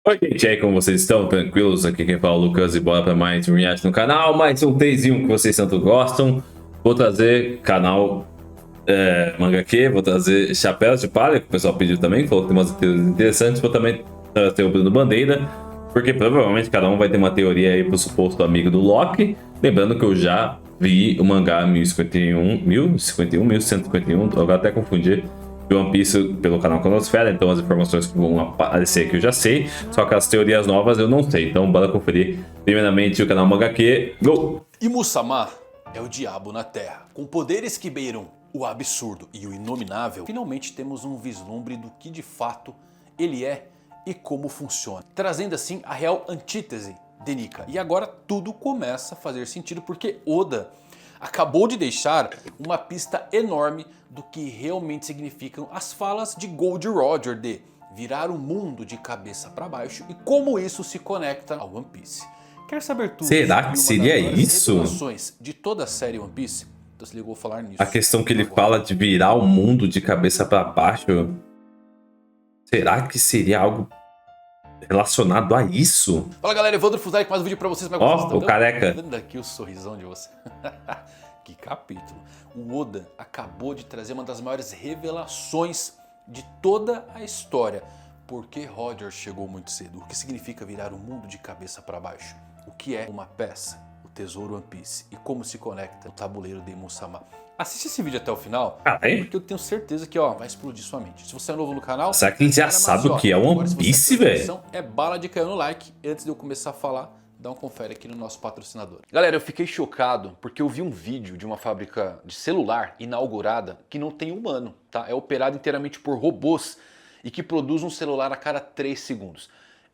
Oi, gente, e aí, como vocês estão? Tranquilos? Aqui quem fala é o Lucas e bora para mais um react no canal, mais um Tzinho que vocês tanto gostam. Vou trazer canal Manga Q, vou trazer Chapéus de Palha, que o pessoal pediu também, falou que tem umas teorias interessantes. Vou também trazer o Bruno Bandeira, porque provavelmente cada um vai ter uma teoria aí pro suposto amigo do Loki. Lembrando que eu já vi o mangá 1051, 1051, 1151, eu até confundi. De One Piece pelo canal Cronosfera, então as informações que vão aparecer aqui eu já sei, só que as teorias novas eu não sei, então bora conferir primeiramente o canal Manga Q. Go! E Must-Sama é o diabo na Terra. Com poderes que beiram o absurdo e o inominável, finalmente temos um vislumbre do que de fato ele é e como funciona, trazendo assim a real antítese de Nika. E agora tudo começa a fazer sentido porque Oda acabou de deixar uma pista enorme do que realmente significam as falas de Gold Roger de virar o mundo de cabeça para baixo e como isso se conecta ao One Piece. Quer saber tudo? Será que seria isso? Revelações de toda a série One Piece? Então se ligou a falar nisso. A questão que ele fala de virar o mundo de cabeça para baixo, será que seria algo relacionado a isso? Fala galera, Evandro Fusari com mais um vídeo pra vocês. Ó, o careca. Vendo aqui o sorrisão de você. Que capítulo. O Oda acabou de trazer uma das maiores revelações de toda a história. Por que Roger chegou muito cedo? O que significa virar o mundo de cabeça para baixo? O que é uma peça? O tesouro One Piece. E como se conecta o tabuleiro de Must-Sama. Assiste esse vídeo até o final, porque eu tenho certeza que vai explodir sua mente. Se você é novo no canal... Será que ele já sabe o que é One Piece, velho? É bala de cair no like. Antes de eu começar a falar, dá um confere aqui no nosso patrocinador. Galera, eu fiquei chocado porque eu vi um vídeo de uma fábrica de celular inaugurada que não tem humano, tá? É operado inteiramente por robôs e que produz um celular a cada 3 segundos.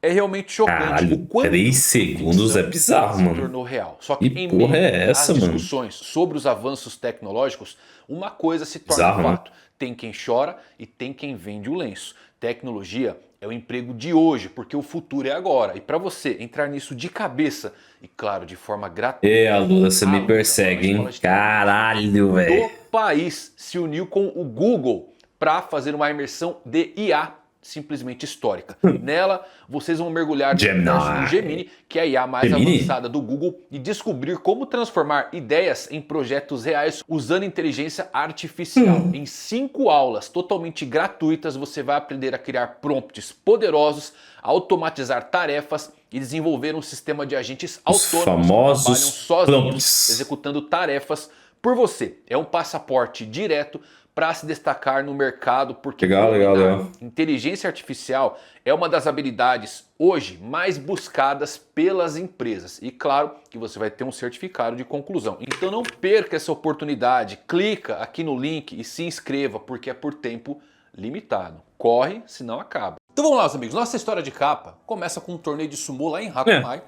É realmente chocante. Caralho, o quanto 3 segundos é bizarro, se mano. tornou real. Só que Que em porra meio é essa, às mano? discussões sobre os avanços tecnológicos, uma coisa se torna Bizarro, né? fato. Tem quem chora e tem quem vende o lenço. Tecnologia é o emprego de hoje, porque o futuro é agora. E para você entrar nisso de cabeça e, claro, de forma gratuita... Lula, você me persegue, hein? Caralho, velho. O país se uniu com o Google para fazer uma imersão de IA simplesmente histórica. Nela, vocês vão mergulhar no Gemini, que é a IA mais avançada do Google, e descobrir como transformar ideias em projetos reais usando inteligência artificial. Em 5 aulas totalmente gratuitas, você vai aprender a criar prompts poderosos, automatizar tarefas e desenvolver um sistema de agentes autônomos que trabalham sozinhos, executando tarefas por você. É um passaporte direto para se destacar no mercado, porque legal. Inteligência artificial é uma das habilidades hoje mais buscadas pelas empresas. E claro que você vai ter um certificado de conclusão. Então não perca essa oportunidade, clica aqui no link e se inscreva, porque é por tempo limitado. Corre, senão acaba. Então vamos lá, meus amigos, nossa história de capa começa com um torneio de sumô lá em Hakumai.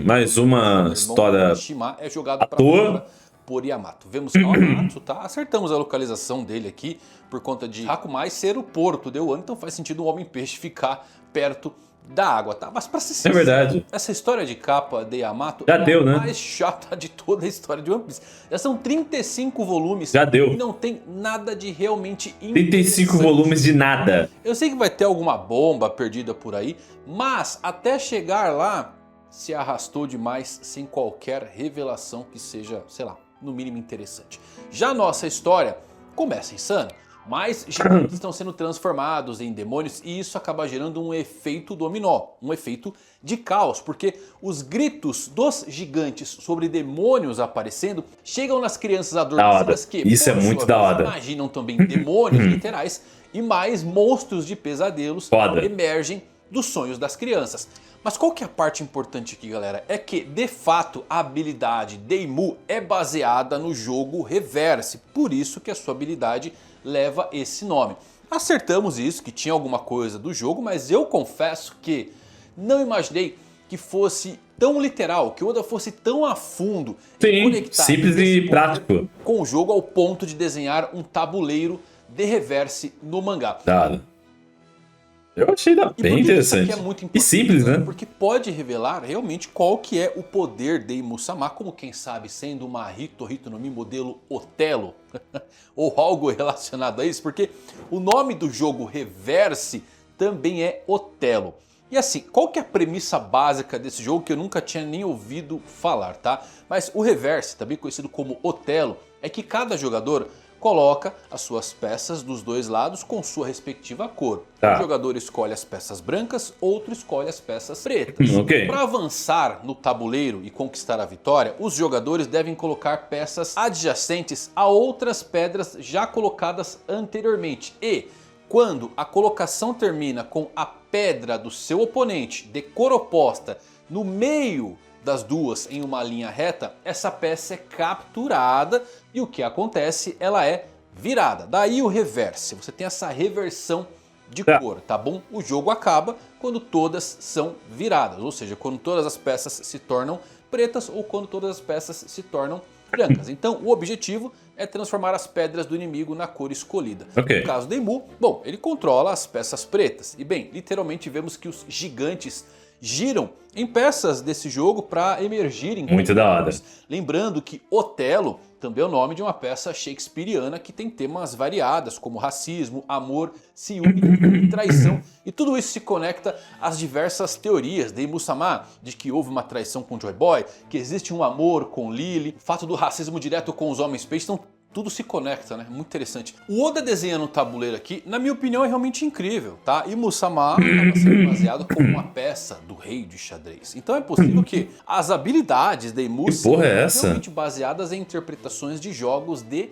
Mais uma história é jogado para fora por Yamato. Vemos Kawamatsu, tá? Acertamos a localização dele aqui por conta de Hakumai ser o porto de Wano, então faz sentido o Homem-Peixe ficar perto da água, tá? Mas pra ser sincero, verdade. Essa história de capa de Yamato já deu, né? A mais chata de toda a história de One Piece. Já são 35 volumes já deu. E não tem nada de realmente 35 volumes de nada. Eu sei que vai ter alguma bomba perdida por aí, mas até chegar lá se arrastou demais sem qualquer revelação que seja, sei lá, no mínimo interessante. Já a nossa história começa insana. Mas gigantes estão sendo transformados em demônios e isso acaba gerando um efeito dominó, um efeito de caos, porque os gritos dos gigantes sobre demônios aparecendo chegam nas crianças adormecidas que, isso é muito da hora, imaginam também demônios literais e mais monstros de pesadelos emergem dos sonhos das crianças. Mas qual que é a parte importante aqui, galera? É que, de fato, a habilidade Deimu é baseada no jogo Reverse. Por isso que a sua habilidade leva esse nome. Acertamos isso, que tinha alguma coisa do jogo, mas eu confesso que não imaginei que fosse tão literal, que o Oda fosse tão a fundo em conectar simples e prático com o jogo ao ponto de desenhar um tabuleiro de Reverse no mangá. Eu achei bem interessante. Isso aqui é muito e simples, né? Porque pode revelar realmente qual que é o poder de Must-Sama, como quem sabe sendo uma Hito no Mi modelo Otelo ou algo relacionado a isso, porque o nome do jogo Reverse também é Otelo. E assim, qual que é a premissa básica desse jogo que eu nunca tinha nem ouvido falar, tá? Mas o reverse, também conhecido como Otelo, é que cada jogador coloca as suas peças dos dois lados com sua respectiva cor. Um jogador escolhe as peças brancas, outro escolhe as peças pretas. Para avançar no tabuleiro e conquistar a vitória, os jogadores devem colocar peças adjacentes a outras pedras já colocadas anteriormente. E quando a colocação termina com a pedra do seu oponente de cor oposta no meio das duas em uma linha reta, essa peça é capturada e o que acontece? Ela é virada. Daí o reverse, você tem essa reversão de cor, tá bom? O jogo acaba quando todas são viradas, ou seja, quando todas as peças se tornam pretas ou quando todas as peças se tornam brancas. Então o objetivo é transformar as pedras do inimigo na cor escolhida. No caso do Imu, bom, ele controla as peças pretas. E bem, literalmente vemos que os gigantes giram em peças desse jogo para emergirem. Muito da hora. Lembrando que Otelo também é o nome de uma peça shakespeariana que tem temas variados como racismo, amor, ciúme e traição. E tudo isso se conecta às diversas teorias de Imu-sama, de que houve uma traição com Joy Boy, que existe um amor com Lily, o fato do racismo direto com os homens peixe. Então tudo se conecta, né? Muito interessante. O Oda desenhando o tabuleiro aqui, na minha opinião, é realmente incrível, tá? E Imu-sama estava sendo baseado como uma peça do rei de xadrez. Então é possível que as habilidades de Imu sejam realmente baseadas em interpretações de jogos de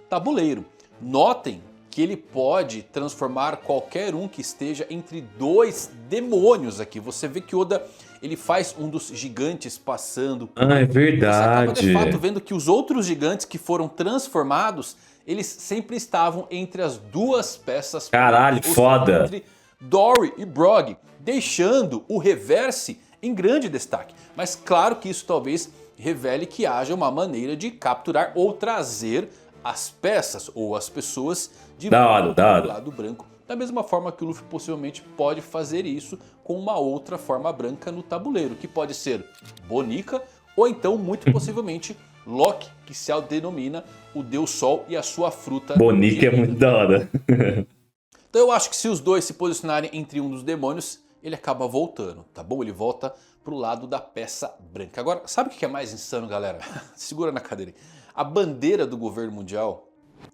tabuleiro. Notem que ele pode transformar qualquer um que esteja entre dois demônios aqui. Você vê que Oda ele faz um dos gigantes passando. Ah, é verdade. Você acaba de fato vendo que os outros gigantes que foram transformados, eles sempre estavam entre as duas peças. Caralho, foda. Entre Dory e Brog, deixando o reverse em grande destaque. Mas claro que isso talvez revele que haja uma maneira de capturar ou trazer as peças ou as pessoas de volta do lado branco. Da mesma forma que o Luffy possivelmente pode fazer isso com uma outra forma branca no tabuleiro, que pode ser Bonica ou então muito possivelmente Loki, que se autodenomina o Deus Sol e a sua fruta. Bonica é muito da hora. Então eu acho que se os dois se posicionarem entre um dos demônios, ele acaba voltando, tá bom? Ele volta pro lado da peça branca. Agora, sabe o que é mais insano, galera? Segura na cadeira aí. A bandeira do governo mundial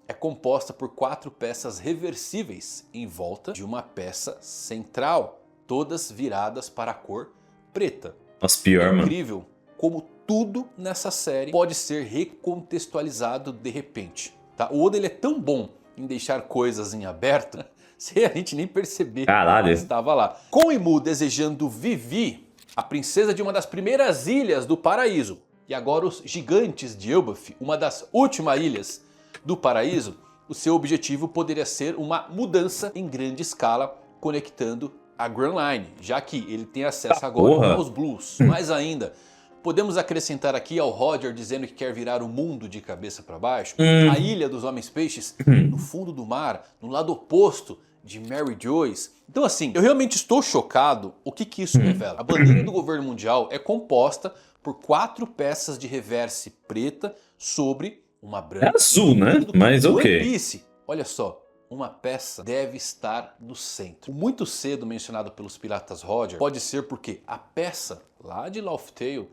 é composta por 4 peças reversíveis em volta de uma peça central, todas viradas para a cor preta. Nossa, pior, mano. É incrível como tudo nessa série pode ser recontextualizado de repente. Tá? O Oda ele é tão bom em deixar coisas em aberto, sem a gente nem perceber que estava lá. Com Imu desejando Vivi, a princesa de uma das primeiras ilhas do paraíso, e agora os gigantes de Elbaf, uma das últimas ilhas do paraíso, o seu objetivo poderia ser uma mudança em grande escala conectando a Grand Line, já que ele tem acesso agora aos Blues. Mais ainda, podemos acrescentar aqui ao Roger dizendo que quer virar o mundo de cabeça para baixo, a ilha dos homens peixes no fundo do mar, no lado oposto de Mary Joyce. Então assim, eu realmente estou chocado. O que isso revela? A bandeira do governo mundial é composta por 4 peças de reverse preta sobre uma branca. É azul, né? Mas ok. One Piece, olha só, uma peça deve estar no centro. O muito cedo mencionado pelos piratas Roger pode ser porque a peça lá de Laugh Tale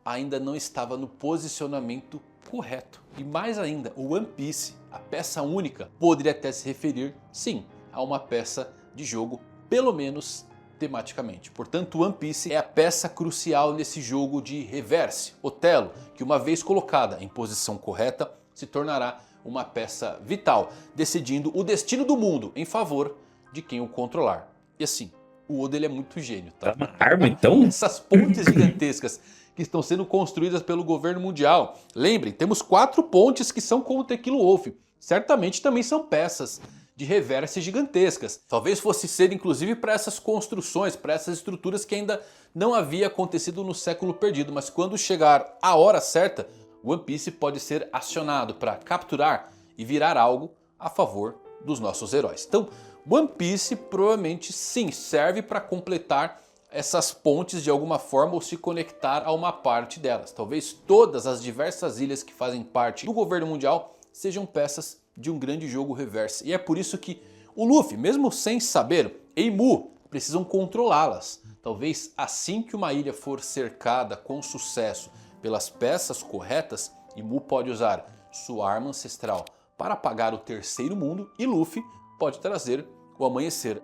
ainda não estava no posicionamento correto. E mais ainda, o One Piece, a peça única, poderia até se referir, sim, a uma peça de jogo, pelo menos tematicamente. Portanto, One Piece é a peça crucial nesse jogo de reverse, Otelo, que uma vez colocada em posição correta, se tornará uma peça vital, decidindo o destino do mundo em favor de quem o controlar. E assim, o Oda ele é muito gênio, tá? É uma arma, então? Essas pontes gigantescas que estão sendo construídas pelo governo mundial. Lembrem, temos 4 pontes que são com o Tequila Wolf. Certamente também são peças de reverse gigantescas. Talvez fosse ser inclusive para essas construções, para essas estruturas que ainda não havia acontecido no século perdido. Mas quando chegar a hora certa, One Piece pode ser acionado para capturar e virar algo a favor dos nossos heróis. Então, One Piece provavelmente sim serve para completar essas pontes de alguma forma ou se conectar a uma parte delas. Talvez todas as diversas ilhas que fazem parte do governo mundial sejam peças de um grande jogo reverse. E é por isso que o Luffy, mesmo sem saber, e Imu precisam controlá-las. Talvez assim que uma ilha for cercada com sucesso pelas peças corretas, Imu pode usar sua arma ancestral para apagar o terceiro mundo e Luffy pode trazer o amanhecer.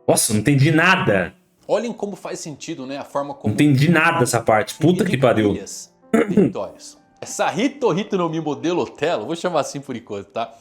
Nossa, não entendi nada. Olhem como faz sentido, né? A forma como... Não entendi nada essa parte. Puta que pariu. Vitórias. Essa Hito no Mi modelo Otelo, vou chamar assim por enquanto, tá?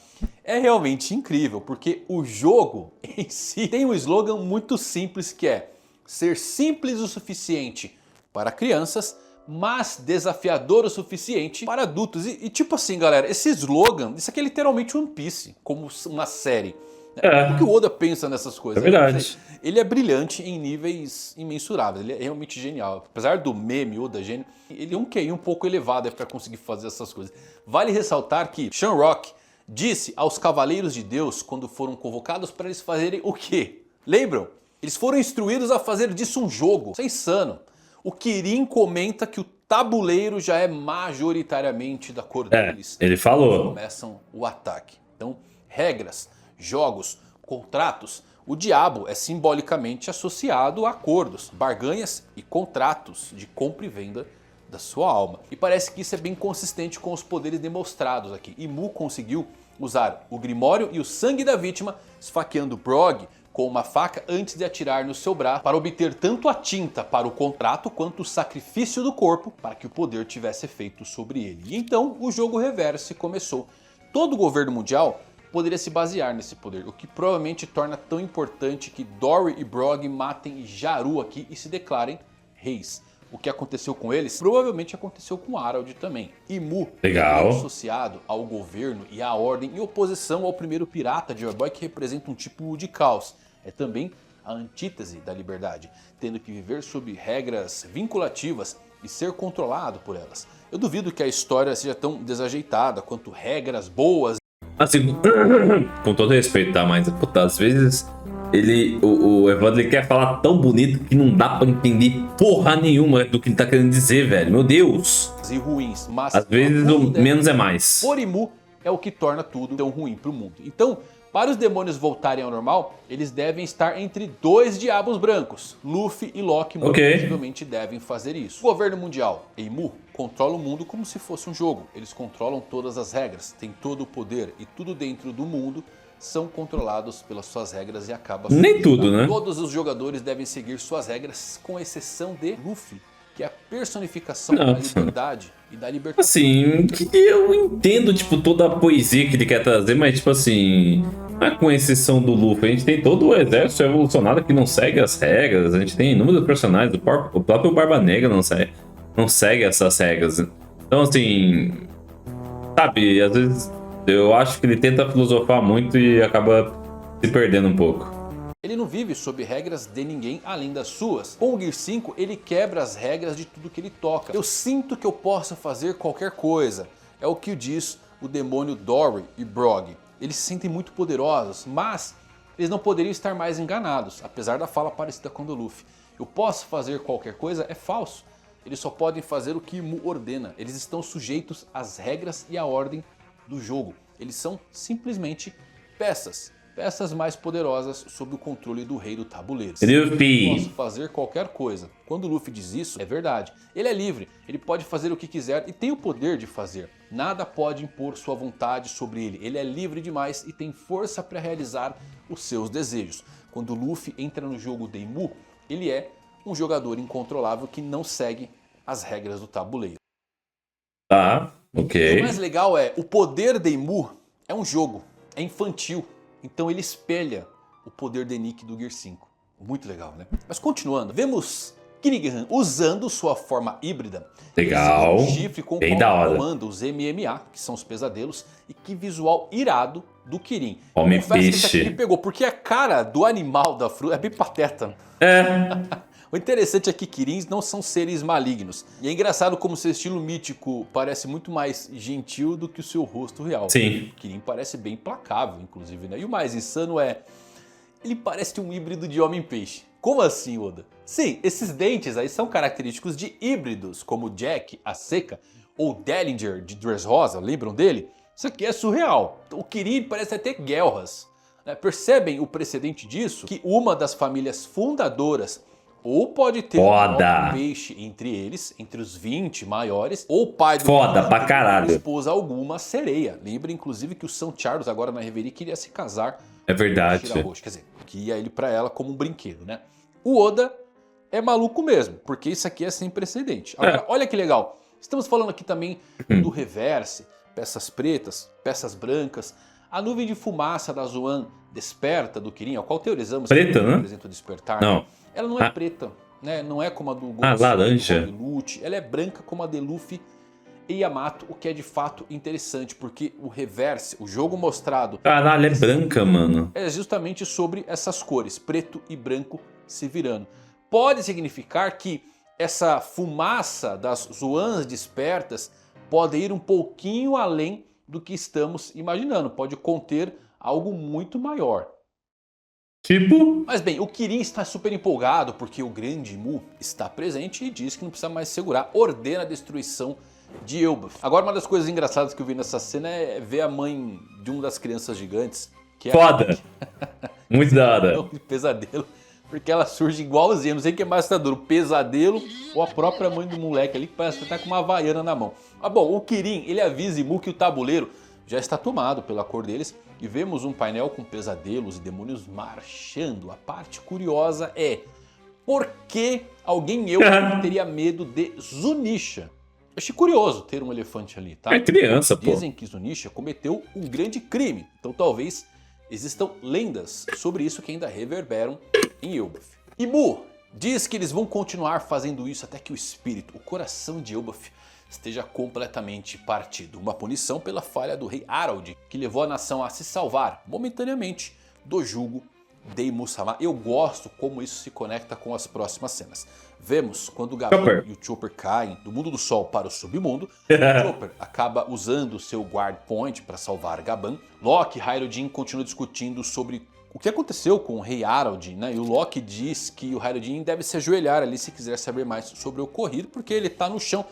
É realmente incrível, porque o jogo em si tem um slogan muito simples que é ser simples o suficiente para crianças, mas desafiador o suficiente para adultos. E tipo assim, galera, esse slogan, isso aqui é literalmente One Piece, como uma série. O que o Oda pensa nessas coisas? É verdade. Ele é brilhante em níveis imensuráveis, ele é realmente genial. Apesar do meme Oda gênio, ele é um QI um pouco elevado para conseguir fazer essas coisas. Vale ressaltar que Shamrock disse aos Cavaleiros de Deus, quando foram convocados, para eles fazerem o quê? Lembram? Eles foram instruídos a fazer disso um jogo. Isso é insano. O Kirin comenta que o tabuleiro já é majoritariamente da cor deles. Ele falou. Eles começam o ataque. Então, regras, jogos, contratos. O diabo é simbolicamente associado a acordos, barganhas e contratos de compra e venda da sua alma. E parece que isso é bem consistente com os poderes demonstrados aqui. Imu conseguiu usar o Grimório e o sangue da vítima, esfaqueando Brog com uma faca antes de atirar no seu braço para obter tanto a tinta para o contrato quanto o sacrifício do corpo para que o poder tivesse efeito sobre ele. E então o jogo reverse começou. Todo o governo mundial poderia se basear nesse poder, o que provavelmente torna tão importante que Dory e Brog matem Jaru aqui e se declarem reis. O que aconteceu com eles provavelmente aconteceu com Harald também. Imu é associado ao governo e à ordem em oposição ao primeiro pirata de Joy Boy, que representa um tipo de caos. É também a antítese da liberdade, tendo que viver sob regras vinculativas e ser controlado por elas. Eu duvido que a história seja tão desajeitada quanto regras boas. Assim, com todo respeito, tá? Mas, puta, às vezes o Evandro ele quer falar tão bonito que não dá pra entender porra nenhuma do que ele tá querendo dizer, velho. Meu Deus. E ruins, mas às vezes o menos é mais. Por Imu é o que torna tudo tão ruim pro mundo. Então, para os demônios voltarem ao normal, eles devem estar entre dois diabos brancos. Luffy e Loki possivelmente devem fazer isso. O governo mundial, Imu, controla o mundo como se fosse um jogo. Eles controlam todas as regras, têm todo o poder e tudo dentro do mundo são controlados pelas suas regras e acaba... Nem tudo, né? Todos os jogadores devem seguir suas regras, com exceção de Luffy, que é a personificação da liberdade e da libertação. Assim, eu entendo, tipo, toda a poesia que ele quer trazer, mas, tipo assim, com exceção do Luffy, a gente tem todo o exército evolucionado que não segue as regras, a gente tem inúmeros personagens, o próprio Barba Negra não segue essas regras. Então, assim, sabe, às vezes eu acho que ele tenta filosofar muito e acaba se perdendo um pouco. Ele não vive sob regras de ninguém além das suas. Com o Gear 5, ele quebra as regras de tudo que ele toca. Eu sinto que eu possa fazer qualquer coisa. É o que diz o demônio Dory e Brog. Eles se sentem muito poderosos, mas eles não poderiam estar mais enganados, apesar da fala parecida com a do Luffy. Eu posso fazer qualquer coisa é falso. Eles só podem fazer o que Imu ordena. Eles estão sujeitos às regras e à ordem do jogo. Eles são simplesmente peças. Peças mais poderosas sob o controle do rei do tabuleiro. Luffy. Posso fazer qualquer coisa. Quando o Luffy diz isso, é verdade. Ele é livre, ele pode fazer o que quiser e tem o poder de fazer. Nada pode impor sua vontade sobre ele. Ele é livre demais e tem força para realizar os seus desejos. Quando o Luffy entra no jogo de Imu, ele é um jogador incontrolável que não segue as regras do tabuleiro. Tá, ok. E o mais legal é, o poder de Imu é um jogo, é infantil. Então ele espelha o poder de Nick do Gear 5. Muito legal, né? Mas continuando, vemos Kirighan usando sua forma híbrida. Legal, um chifre com bem da hora. Comanda os MMA, que são os pesadelos. E que visual irado do Kirin. Homem-peixe. Que ele pegou, porque a cara do animal da fruta é bem pateta. O interessante é que Kirins não são seres malignos. E é engraçado como seu estilo mítico parece muito mais gentil do que o seu rosto real. Sim. O Kirin parece bem implacável, inclusive, né? E o mais insano é... ele parece um híbrido de homem-peixe. Como assim, Oda? Sim, esses dentes aí são característicos de híbridos, como Jack, a Seca, ou Dellinger de Dressrosa, lembram dele? Isso aqui é surreal. O Kirin parece até Gelras. Percebem o precedente disso? Que uma das famílias fundadoras Ou pode ter um peixe entre eles, entre os 20 maiores. Ou o pai do pra caralho. esposa alguma sereia. Lembra, inclusive, que o São Charles, agora na Reverie, queria se casar com Shira Hoshi. Quer dizer, que ia ele pra ela como um brinquedo, né? O Oda é maluco mesmo, porque isso aqui é sem precedente. Agora, olha que legal. Estamos falando aqui também do reverse, peças pretas, peças brancas. A nuvem de fumaça da Zoan desperta do Kirin, ao qual teorizamos preta, que né? representa o despertar. Não. Né? Ela não é preta, né? Não é como a do Gon laranja. Lute. Ela é branca como a de Luffy e Yamato, o que é de fato interessante, porque o reverse, o jogo mostrado... Caralho, é branca, mano. É justamente sobre essas cores, preto e branco se virando. Pode significar que essa fumaça das Zoans despertas pode ir um pouquinho além do que estamos imaginando. Pode conter algo muito maior. Tipo? Mas bem, o Kirin está super empolgado porque o grande Mu está presente e diz que não precisa mais segurar. Ordena a destruição de Elbaf. Agora, uma das coisas engraçadas que eu vi nessa cena é ver a mãe de uma das crianças gigantes. Que é foda! Muito da hora. De pesadelo. Porque ela surge igualzinha, não sei o que é mais assustador, o pesadelo ou a própria mãe do moleque ali que parece que tá com uma havaiana na mão. Mas bom, o Kirin, ele avisa Imu que o tabuleiro já está tomado pela cor deles e vemos um painel com pesadelos e demônios marchando. A parte curiosa é, por que alguém teria medo de Zunisha? Eu achei curioso ter um elefante ali, tá? É criança, pô. Dizem que Zunisha cometeu um grande crime, então talvez existam lendas sobre isso que ainda reverberam em Elbaf. Imu diz que eles vão continuar fazendo isso até que o espírito, o coração de Elbaf, esteja completamente partido. Uma punição pela falha do rei Harald, que levou a nação a se salvar momentaneamente do jugo de Imu-sama. Eu gosto como isso se conecta com as próximas cenas. Vemos quando o Gaban e o Chopper caem do mundo do sol para o submundo. O Chopper acaba usando o seu guard point para salvar Gaban. Loki e Hyrodin continuam discutindo sobre o que aconteceu com o rei Harald, né? E o Loki diz que o Hyrodin deve se ajoelhar ali se quiser saber mais sobre o ocorrido, porque ele está no chão.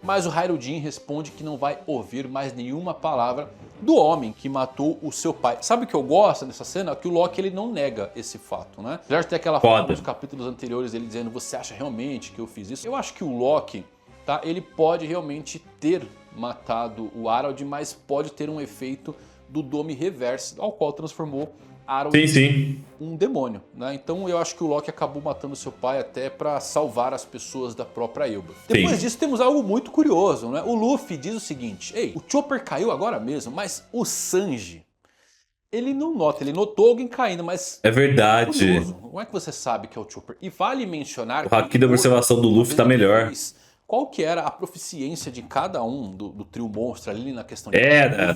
Mas o Hyrodin responde que não vai ouvir mais nenhuma palavra do homem que matou o seu pai. Sabe o que eu gosto dessa cena? Que o Loki ele não nega esse fato, né? Apesar de ter aquela foto nos capítulos anteriores ele dizendo: você acha realmente que eu fiz isso? Eu acho que o Loki, tá? Ele pode realmente ter matado o Harald, mas pode ter um efeito do Dome Reverse, ao qual transformou Harald um demônio, né? Então eu acho que o Loki acabou matando seu pai até para salvar as pessoas da própria Elbaf. Depois disso temos algo muito curioso, né? O Luffy diz o seguinte: ei, o Chopper caiu agora mesmo, mas o Sanji, ele não nota, ele notou alguém caindo, mas... É verdade. Como é que você sabe que é o Chopper? E vale mencionar... O haki da observação do Luffy tá melhor. Qual que era a proficiência de cada um do trio monstro ali na questão de... Era.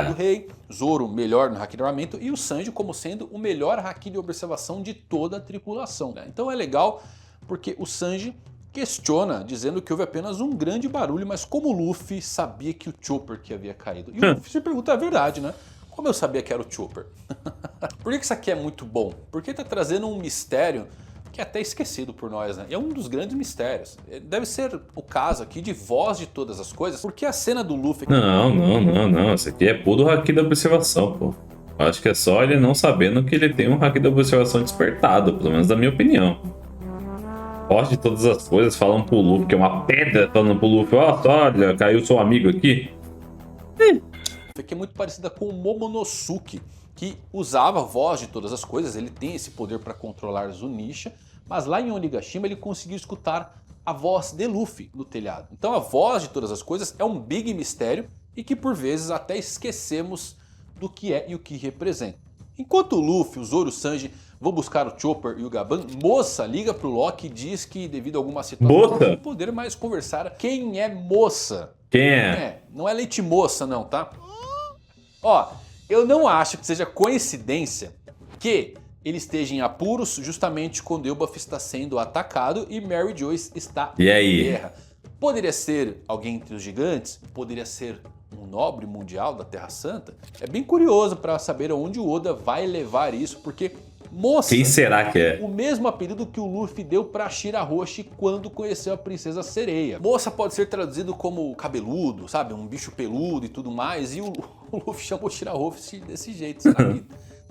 Do rei, Zoro melhor no haki de armamento e o Sanji como sendo o melhor haki de observação de toda a tripulação, né? Então é legal porque o Sanji questiona, dizendo que houve apenas um grande barulho, mas como o Luffy sabia que o Chopper que havia caído? E o Luffy se pergunta a verdade, né? Como eu sabia que era o Chopper? Por que isso aqui é muito bom? Porque tá trazendo um mistério que é até esquecido por nós, né? E é um dos grandes mistérios. Deve ser o caso aqui de voz de todas as coisas, porque a cena do Luffy... Não. Isso aqui é puro haki da observação, pô. Eu acho que é só ele não sabendo que ele tem um haki da observação despertado, pelo menos na minha opinião. Voz de todas as coisas falam pro Luffy, que é uma pedra falando pro Luffy: olha, caiu seu amigo aqui. Que é muito parecida com o Momonosuke, que usava a voz de todas as coisas. Ele tem esse poder para controlar Zunisha, mas lá em Onigashima ele conseguiu escutar a voz de Luffy no telhado. Então a voz de todas as coisas é um big mistério e que por vezes até esquecemos do que é e o que representa. Enquanto o Luffy, o Zoro e o Sanji vão buscar o Chopper e o Gaban, Moça liga pro Loki e diz que devido a alguma situação não poder mais conversar. Quem é Moça? Quem é? Não é Leite Moça não, tá? Ó, eu não acho que seja coincidência que ele esteja em apuros justamente quando Elbaf está sendo atacado e Mary Joyce está em guerra. Poderia ser alguém entre os gigantes, poderia ser um nobre mundial da Terra Santa. É bem curioso para saber aonde o Oda vai levar isso, porque Moça, quem será que é? O mesmo apelido que o Luffy deu para Shira Hoshi quando conheceu a Princesa Sereia. Moça pode ser traduzido como cabeludo, sabe? Um bicho peludo e tudo mais. E o Luffy chamou Shira Hoshi desse jeito. Será que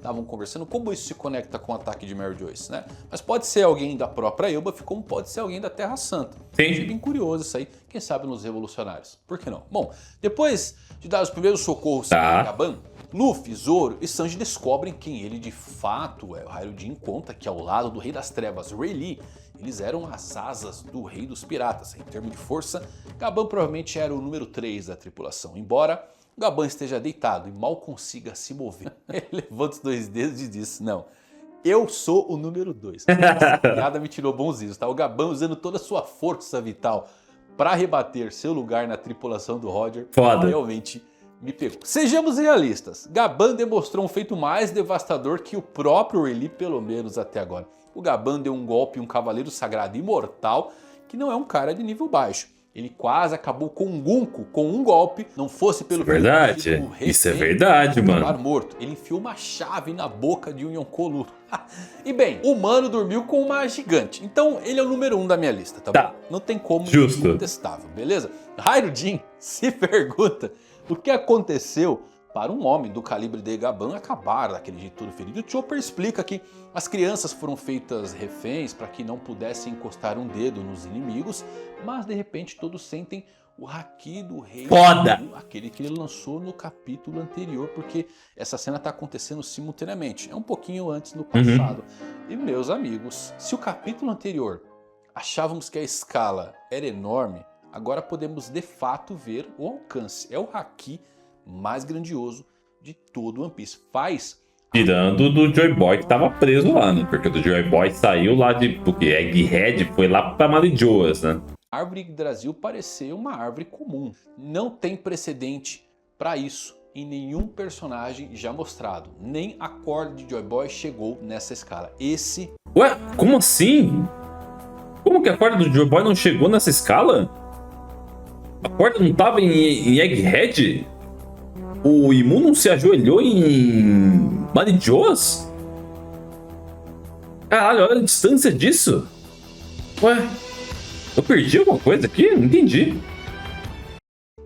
estavam conversando, como isso se conecta com o ataque de Mary Joyce, né? Mas pode ser alguém da própria Elbaf, como pode ser alguém da Terra Santa. Sim. Achei bem curioso isso aí, quem sabe nos Revolucionários, por que não? Bom, depois de dar os primeiros socorros a Gaban, Luffy, Zoro e Sanji descobrem quem ele de fato é. O Hyruin conta que ao lado do Rei das Trevas, Rayleigh, eles eram as asas do Rei dos Piratas. Em termos de força, Gaban provavelmente era o número 3 da tripulação, embora Gaban esteja deitado e mal consiga se mover. Ele levanta os 2 dedos e diz, não, eu sou o número 2. Essa piada me tirou bons risos, tá? O Gaban usando toda a sua força vital para rebater seu lugar na tripulação do Roger. Foda. Realmente me pegou. Sejamos realistas, Gaban demonstrou um feito mais devastador que o próprio Rayleigh, pelo menos até agora. O Gaban deu um golpe em um cavaleiro sagrado imortal que não é um cara de nível baixo. Ele quase acabou com um Gunko com um golpe, não fosse pelo... Verdade, isso é verdade, mano. Morto. Ele enfiou uma chave na boca de um Yonkou luto. E bem, o humano dormiu com uma gigante, então ele é o número 1 da minha lista, tá bom? Não tem como, justo, incontestável, beleza? Hyruin se pergunta o que aconteceu para um homem do calibre de Gaban acabar daquele jeito todo ferido. O Chopper explica que as crianças foram feitas reféns para que não pudessem encostar um dedo nos inimigos, mas de repente todos sentem o haki do rei. Foda! Aquele que ele lançou no capítulo anterior, porque essa cena está acontecendo simultaneamente. É um pouquinho antes no passado. E meus amigos, se o capítulo anterior achávamos que a escala era enorme, agora podemos de fato ver o alcance. É o haki mais grandioso de todo One Piece. Tirando do Joy Boy que tava preso lá, né? Porque o Joy Boy saiu lá de... Porque Egghead foi lá pra Marijoas, né? A árvore Yggdrasil parecia uma árvore comum. Não tem precedente para isso em nenhum personagem já mostrado. Nem a corda de Joy Boy chegou nessa escala. Ué, como assim? Como que a corda do Joy Boy não chegou nessa escala? A corda não tava em Egghead? O Imu não se ajoelhou em Marijoas? Caralho, olha a distância disso. Ué, eu perdi alguma coisa aqui? Não entendi.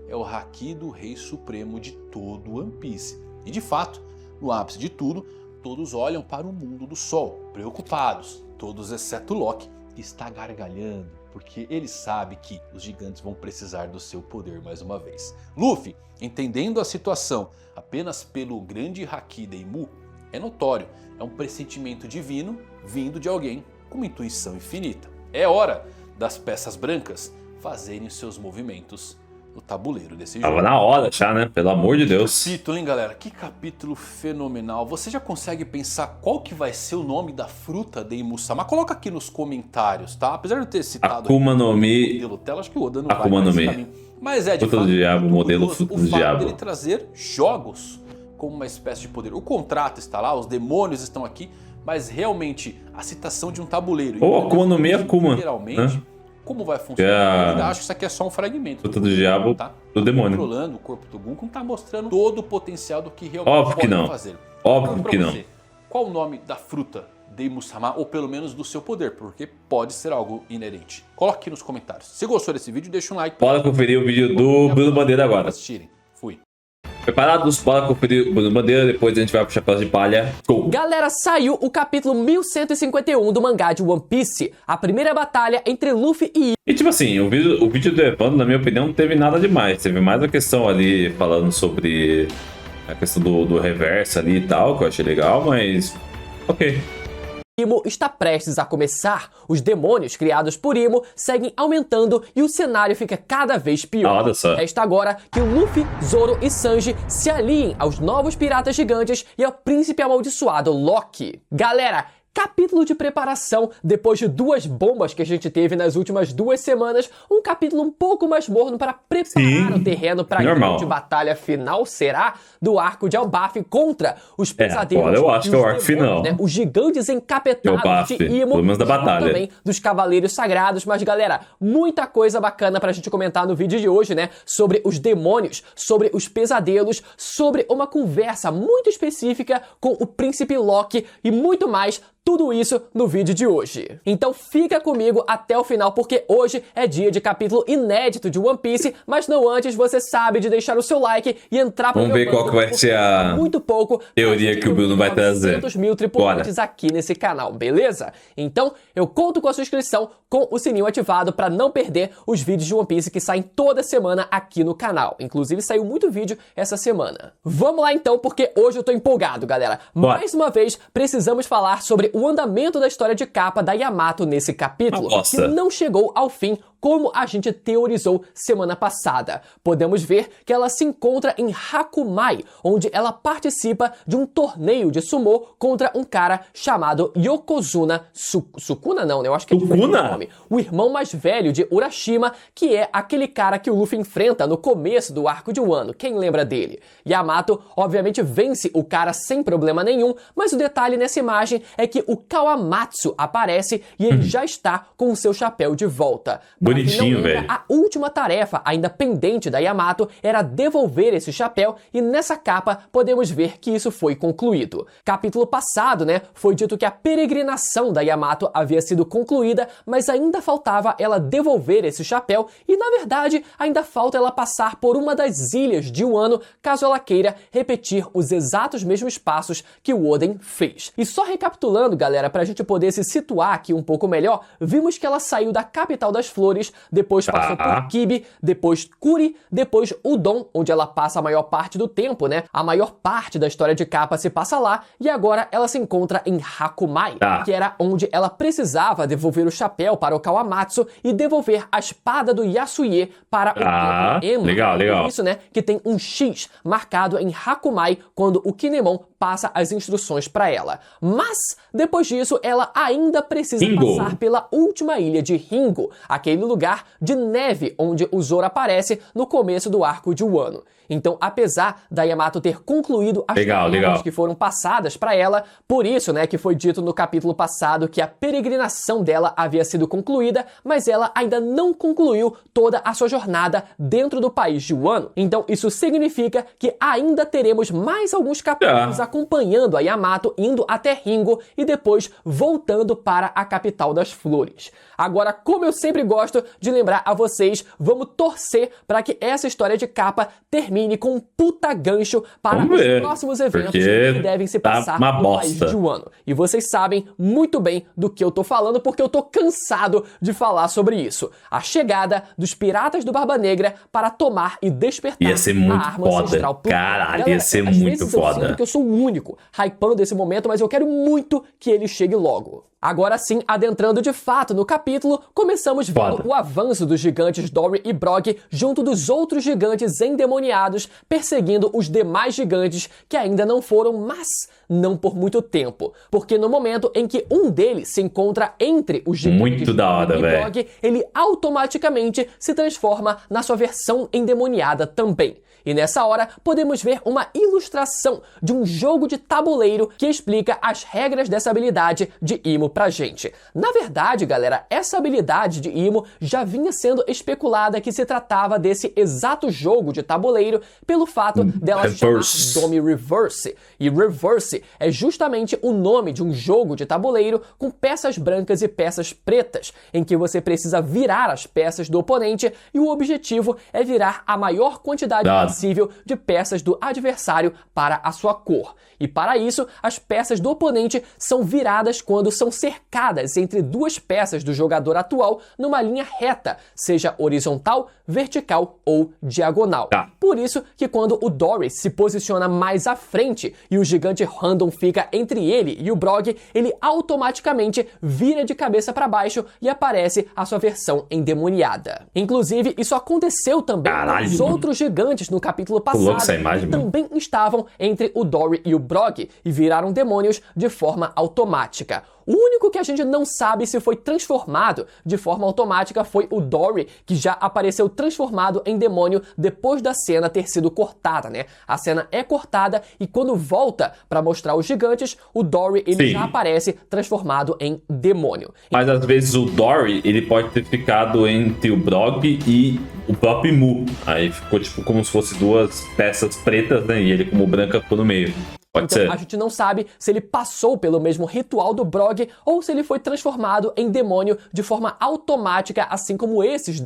É o haki do Rei Supremo de todo One Piece. E de fato, no ápice de tudo, todos olham para o mundo do Sol, preocupados. Todos exceto Loki, que está gargalhando, porque ele sabe que os gigantes vão precisar do seu poder mais uma vez. Luffy, entendendo a situação apenas pelo grande haki de Imu, é notório, é um pressentimento divino vindo de alguém com uma intuição infinita. É hora das peças brancas fazerem os seus movimentos no tabuleiro desse jogo. Tava na hora já, né? Pelo amor de Deus. Que capítulo, hein, galera? Que capítulo fenomenal. Você já consegue pensar qual que vai ser o nome da fruta de Imu-sama? Coloca aqui nos comentários, tá? Apesar de eu ter citado Akuma no Mi. modelo tela, acho que o Oda não Akuma vai no Mi. caminho. Mas é de Fruta fato do diabo, muito modelo curioso fruta do o fato diabo. dele trazer jogos como uma espécie de poder. O contrato está lá, os demônios estão aqui, mas realmente a citação de um tabuleiro. Ou Akuma no Mi, Akuma. Literalmente, como vai funcionar? Eu ainda acho que isso aqui é só um fragmento. Fruta do diabo, tá? do demônio. Controlando o corpo do Gunko, não tá mostrando todo o potencial do que realmente Óbvio que pode não. fazer. Óbvio que não. Você, qual o nome da fruta de Imu-sama, ou pelo menos do seu poder, porque pode ser algo inerente. Coloque aqui nos comentários. Se gostou desse vídeo, deixa um like. Bora conferir o vídeo do Bruno Bandeira agora. Assistirem. Fui. Preparados? Bora conferir o Bruno Bandeira, depois a gente vai pro Chapéu de Palha. Go! Galera, saiu o capítulo 1151 do mangá de One Piece, a primeira batalha entre Luffy e... E tipo assim, o vídeo do Evandro, na minha opinião, não teve nada demais. Teve mais a questão ali, falando sobre a questão do reverso ali e tal, que eu achei legal, mas... ok. Imo está prestes a começar. Os demônios criados por Imo seguem aumentando e o cenário fica cada vez pior. Olha só. Resta agora que o Luffy, Zoro e Sanji se aliem aos novos piratas gigantes e ao príncipe amaldiçoado Loki. Galera, capítulo de preparação, depois de 2 bombas que a gente teve nas últimas 2 semanas, um capítulo um pouco mais morno para preparar o terreno para a grande batalha final será do arco de Elbaf contra os pesadelos. Olha, eu acho que é o arco final. Né? Os gigantes encapetados de Imo, pelo menos da batalha. Também dos cavaleiros sagrados, mas galera, muita coisa bacana pra gente comentar no vídeo de hoje, né? Sobre os demônios, sobre os pesadelos, sobre uma conversa muito específica com o príncipe Loki e muito mais. tudo isso no vídeo de hoje. Então fica comigo até o final, porque hoje é dia de capítulo inédito de One Piece, mas não antes, você sabe de deixar o seu like e entrar pro Vamos ver qual que vai ser a muito pouco teoria que o Bruno vai trazer. 900 mil tripulantes aqui nesse canal, beleza? Então eu conto com a sua inscrição, com o sininho ativado para não perder os vídeos de One Piece que saem toda semana aqui no canal. Inclusive saiu muito vídeo essa semana. Vamos lá então, porque hoje eu tô empolgado, galera. Mais uma vez, precisamos falar sobre o andamento da história de capa da Yamato nesse capítulo, que não chegou ao fim como a gente teorizou semana passada. Podemos ver que ela se encontra em Hakumai, onde ela participa de um torneio de sumô contra um cara chamado Yokozuna Sukuna não, né? Eu acho que é diferente o nome. O irmão mais velho de Urashima, que é aquele cara que o Luffy enfrenta no começo do arco de Wano. Quem lembra dele? Yamato, obviamente, vence o cara sem problema nenhum, mas o detalhe nessa imagem é que o Kawamatsu aparece e ele já está com o seu chapéu de volta. Bonitinho, velho. A última tarefa ainda pendente da Yamato era devolver esse chapéu e nessa capa podemos ver que isso foi concluído. Capítulo passado, né, foi dito que a peregrinação da Yamato havia sido concluída, mas ainda faltava ela devolver esse chapéu e, na verdade, ainda falta ela passar por uma das ilhas de Wano, caso ela queira repetir os exatos mesmos passos que o Oden fez. E só recapitulando, galera, pra gente poder se situar aqui um pouco melhor, vimos que ela saiu da capital das flores, depois passou por Kibi, depois Kuri, depois Udon, onde ela passa a maior parte do tempo, né? A maior parte da história de capa se passa lá, e agora ela se encontra em Hakumai, que era onde ela precisava devolver o chapéu para o Kawamatsu e devolver a espada do Yasuye para o templo Emma. Legal. Por isso, né, que tem um X marcado em Hakumai quando o Kinemon passa as instruções para ela. Mas, depois disso, ela ainda precisa passar pela última ilha de Ringo, aquele lugar de neve onde o Zoro aparece no começo do arco de Wano. Então, apesar da Yamato ter concluído as tarefas que foram passadas para ela, por isso, né, que foi dito no capítulo passado que a peregrinação dela havia sido concluída, mas ela ainda não concluiu toda a sua jornada dentro do país de Wano. Então, isso significa que ainda teremos mais alguns capítulos acompanhando a Yamato indo até Ringo e depois voltando para a capital das flores. Agora, como eu sempre gosto de lembrar a vocês, vamos torcer para que essa história de capa termine com um puta gancho para os próximos eventos que devem se passar no país de Wano. E vocês sabem muito bem do que eu tô falando, porque eu tô cansado de falar sobre isso. A chegada dos Piratas do Barba Negra para tomar e despertar a arma ancestral. Caralho, ia ser muito foda. Eu sinto que eu sou o único hypando esse momento, mas eu quero muito que ele chegue logo. Agora sim, adentrando de fato no capítulo, começamos vendo o avanço dos gigantes Dory e Brog junto dos outros gigantes endemoniados, perseguindo os demais gigantes que ainda não foram, mas não por muito tempo. Porque no momento em que um deles se encontra entre os gigantes Dory e Brog, ele automaticamente se transforma na sua versão endemoniada também. E nessa hora, podemos ver uma ilustração de um jogo de tabuleiro que explica as regras dessa habilidade de Imo pra gente. Na verdade, galera, essa habilidade de Imo já vinha sendo especulada que se tratava desse exato jogo de tabuleiro pelo fato dela chamar Domi Reverse. E Reverse é justamente o nome de um jogo de tabuleiro com peças brancas e peças pretas, em que você precisa virar as peças do oponente e o objetivo é virar a maior quantidade possível de peças do adversário para a sua cor. E para isso, as peças do oponente são viradas quando são cercadas entre duas peças do jogador atual numa linha reta, seja horizontal, vertical ou diagonal. Por isso que quando o Dory se posiciona mais à frente e o gigante random fica entre ele e o Brog, ele automaticamente vira de cabeça para baixo e aparece a sua versão endemoniada. Inclusive, isso aconteceu também com os outros gigantes no capítulo passado, que também estavam entre o Dory e o Brog e viraram demônios de forma automática. O único que a gente não sabe se foi transformado de forma automática foi o Dory, que já apareceu transformado em demônio depois da cena ter sido cortada, né? A cena é cortada e quando volta para mostrar os gigantes, o Dory ele já aparece transformado em demônio. Mas às vezes o Dory, ele pode ter ficado entre o Brog e o próprio Mu. Aí ficou tipo como se fosse duas peças pretas, né? E ele como branca ficou no meio. Pode então ser. a gente não sabe se ele passou pelo mesmo ritual do Brog ou se ele foi transformado em demônio de forma automática, assim como esses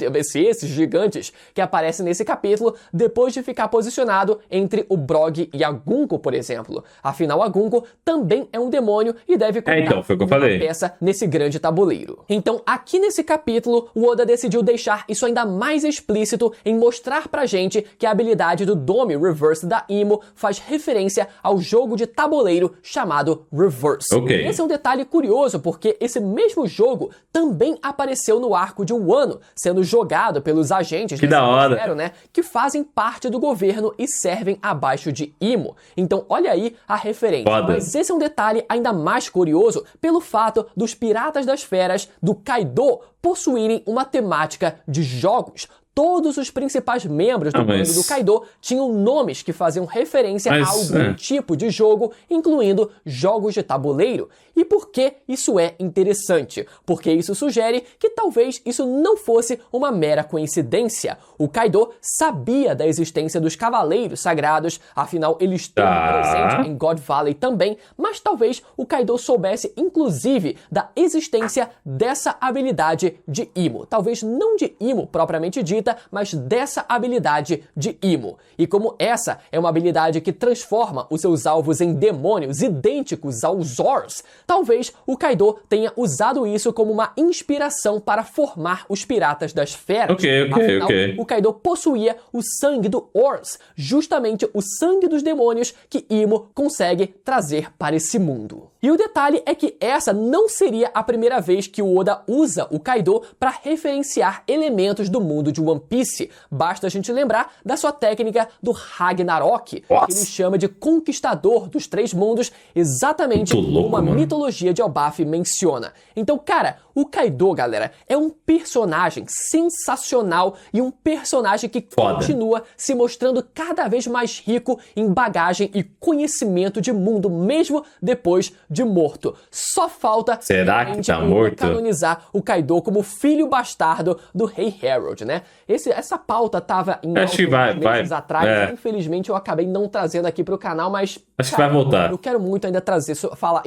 gigantes que aparecem nesse capítulo, depois de ficar posicionado entre o Brog e a Gunko, por exemplo. Afinal, a Gunko também é um demônio e deve contar então, foi o que eu uma falei. peça nesse grande tabuleiro. Então, aqui nesse capítulo, o Oda decidiu deixar isso ainda mais explícito em mostrar pra gente que a habilidade do Domi Reverse da Imo faz referência ao jogo de tabuleiro chamado Reverse. Ok. Esse é um detalhe curioso, porque esse mesmo jogo também apareceu no arco de Wano, sendo jogado pelos agentes Que da hora. Zero, né, que fazem parte do governo e servem abaixo de Imo. Então, olha aí a referência. Foda. Mas esse é um detalhe ainda mais curioso pelo fato dos Piratas das Feras do Kaido possuírem uma temática de jogos. Todos os principais membros do bando do Kaido tinham nomes que faziam referência a algum tipo de jogo, incluindo jogos de tabuleiro. E por que isso é interessante? Porque isso sugere que talvez isso não fosse uma mera coincidência. O Kaido sabia da existência dos Cavaleiros Sagrados, afinal ele esteve presente em God Valley também, mas talvez o Kaido soubesse inclusive da existência dessa habilidade de Imo. Talvez não de Imo propriamente dita, mas dessa habilidade de Imo. E como essa é uma habilidade que transforma os seus alvos em demônios idênticos aos Zors, talvez o Kaido tenha usado isso como uma inspiração para formar os Piratas das Feras. Afinal, o Kaido possuía o sangue do Ors, justamente o sangue dos demônios que Imo consegue trazer para esse mundo. E o detalhe é que essa não seria a primeira vez que o Oda usa o Kaido para referenciar elementos do mundo de One Piece. Basta a gente lembrar da sua técnica do Ragnarok, que ele chama de Conquistador dos Três Mundos, exatamente como a mitologia de Elbaf menciona. Então, cara, o Kaido, galera, é um personagem sensacional e um personagem que continua se mostrando cada vez mais rico em bagagem e conhecimento de mundo, mesmo depois de morto. Só falta canonizar o Kaido como filho bastardo do Rei Harold, né? Essa pauta tava em meses atrás, infelizmente eu acabei não trazendo aqui pro canal, mas acho que vai voltar. Eu quero muito ainda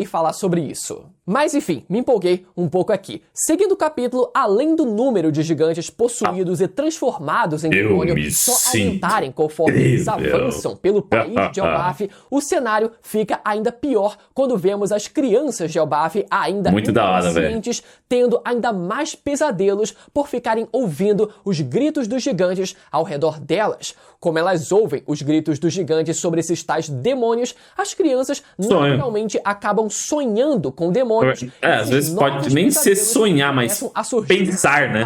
falar sobre isso. Mas enfim, me empolguei um pouco aqui. Seguindo o capítulo, além do número de gigantes possuídos e transformados em demônio só aumentarem conforme eles avançam pelo país de Elbaf, o cenário fica ainda pior quando vemos as crianças de Elbaf ainda inconscientes, tendo ainda mais pesadelos por ficarem ouvindo os gritos dos gigantes ao redor delas. Como elas ouvem os gritos dos gigantes sobre esses tais demônios, as crianças naturalmente acabam sonhando com demônios. Às vezes pode nem ser sonhar, mas pensar, né?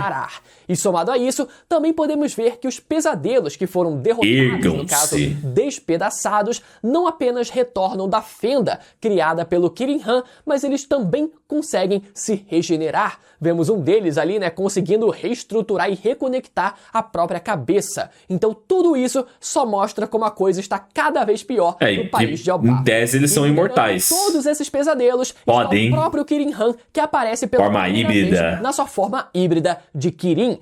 E somado a isso, também podemos ver que os pesadelos que foram derrotados, no caso, despedaçados, não apenas retornam da fenda criada pelo Kirin Han, mas eles também conseguem se regenerar. Vemos um deles ali, né, conseguindo reestruturar e reconectar a própria cabeça. Então tudo isso só mostra como a coisa está cada vez pior no país de Elbaf. Em tese eles são imortais. Todos esses pesadelos podem. Está o próprio Kirin Han, que aparece pela forma híbrida. Vez na sua forma híbrida de Kirin.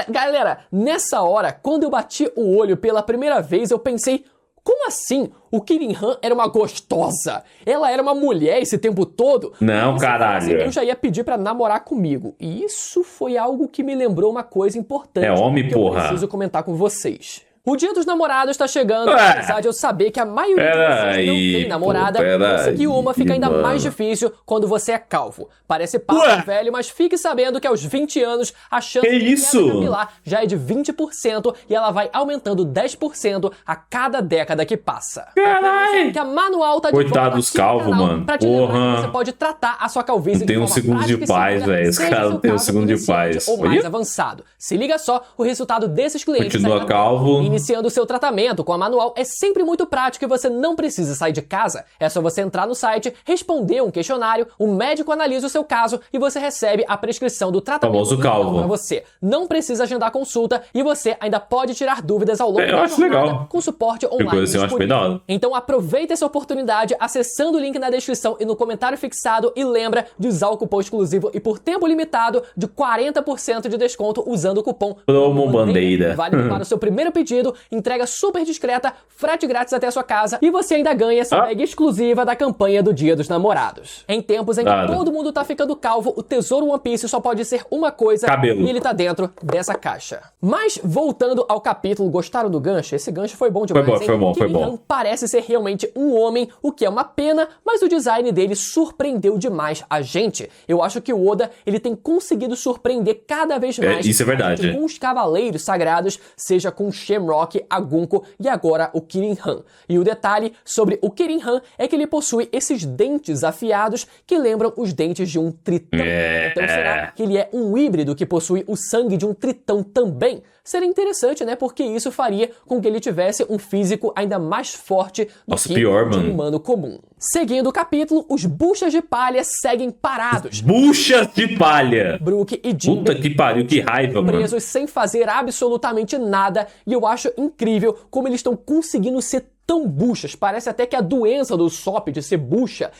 Galera, nessa hora, quando eu bati o olho pela primeira vez, eu pensei, como assim? O Kirin Han era uma gostosa? Ela era uma mulher esse tempo todo? Não, caralho. Eu já ia pedir pra namorar comigo. E isso foi algo que me lembrou uma coisa importante. É homem, que porra. Eu preciso comentar com vocês. O dia dos namorados tá chegando, apesar de eu saber que a maioria de vocês não tem namorada, conseguir uma fica ainda mais difícil quando você é calvo. Parece papo velho, mas fique sabendo que aos 20 anos a chance de queda capilar já é de 20% e ela vai aumentando 10% a cada década que passa. Caralho! Que a Manual tá de coitado dos calvos, mano. Pra te lembrar que você pode tratar a sua calvície tem um segundo de paz, velho. Os caras não tem um segundo de paz. Ou mais avançado. Se liga só, o resultado desses clientes... Continua calvo. Iniciando o seu tratamento com a Manual é sempre muito prático e você não precisa sair de casa. É só você entrar no site, responder um questionário, o médico analisa o seu caso e você recebe a prescrição do tratamento para você. Não precisa agendar consulta e você ainda pode tirar dúvidas ao longo da jornada com suporte online disponível. Então aproveita essa oportunidade acessando o link na descrição e no comentário fixado e lembra de usar o cupom exclusivo e por tempo limitado de 40% de desconto usando o cupom Promo Bandeira. Válido para o seu primeiro pedido pedido, entrega super discreta, frete grátis até a sua casa e você ainda ganha essa bag exclusiva da campanha do Dia dos Namorados. Em tempos em que todo mundo tá ficando calvo, o tesouro One Piece só pode ser uma coisa, cabelo. E ele tá dentro dessa caixa. Mas, voltando ao capítulo, gostaram do gancho? Esse gancho foi bom demais, Foi bom. Parece ser realmente um homem, o que é uma pena, mas o design dele surpreendeu demais a gente. Eu acho que o Oda, ele tem conseguido surpreender cada vez mais. Isso é verdade. Com os cavaleiros sagrados, seja com Shamrock, a Gunko e agora o Kirin Han. E o detalhe sobre o Kirin Han é que ele possui esses dentes afiados que lembram os dentes de um tritão. Então será que ele é um híbrido que possui o sangue de um tritão também? Seria interessante, né? Porque isso faria com que ele tivesse um físico ainda mais forte do que um humano comum. Seguindo o capítulo, os buchas de palha seguem parados. Buchas de palha! Brook e Jinbe. Puta que pariu, que raiva, mano. Presos sem fazer absolutamente nada. E eu acho incrível como eles estão conseguindo ser tão buchas. Parece até que a doença do Sop de ser bucha...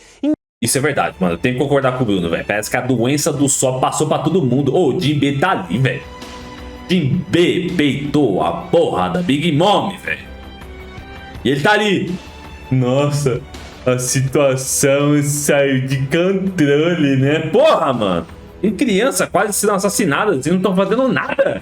Isso é verdade, mano. Eu tenho que concordar com o Bruno, velho. Parece que a doença do Sop passou pra todo mundo. Ô, o Jinbe tá ali, velho. Jinbe peitou a porra da Big Mom, velho. E ele tá ali. Nossa, a situação saiu de controle, né? Porra, mano. Tem criança quase sendo assassinadas e não estão fazendo nada.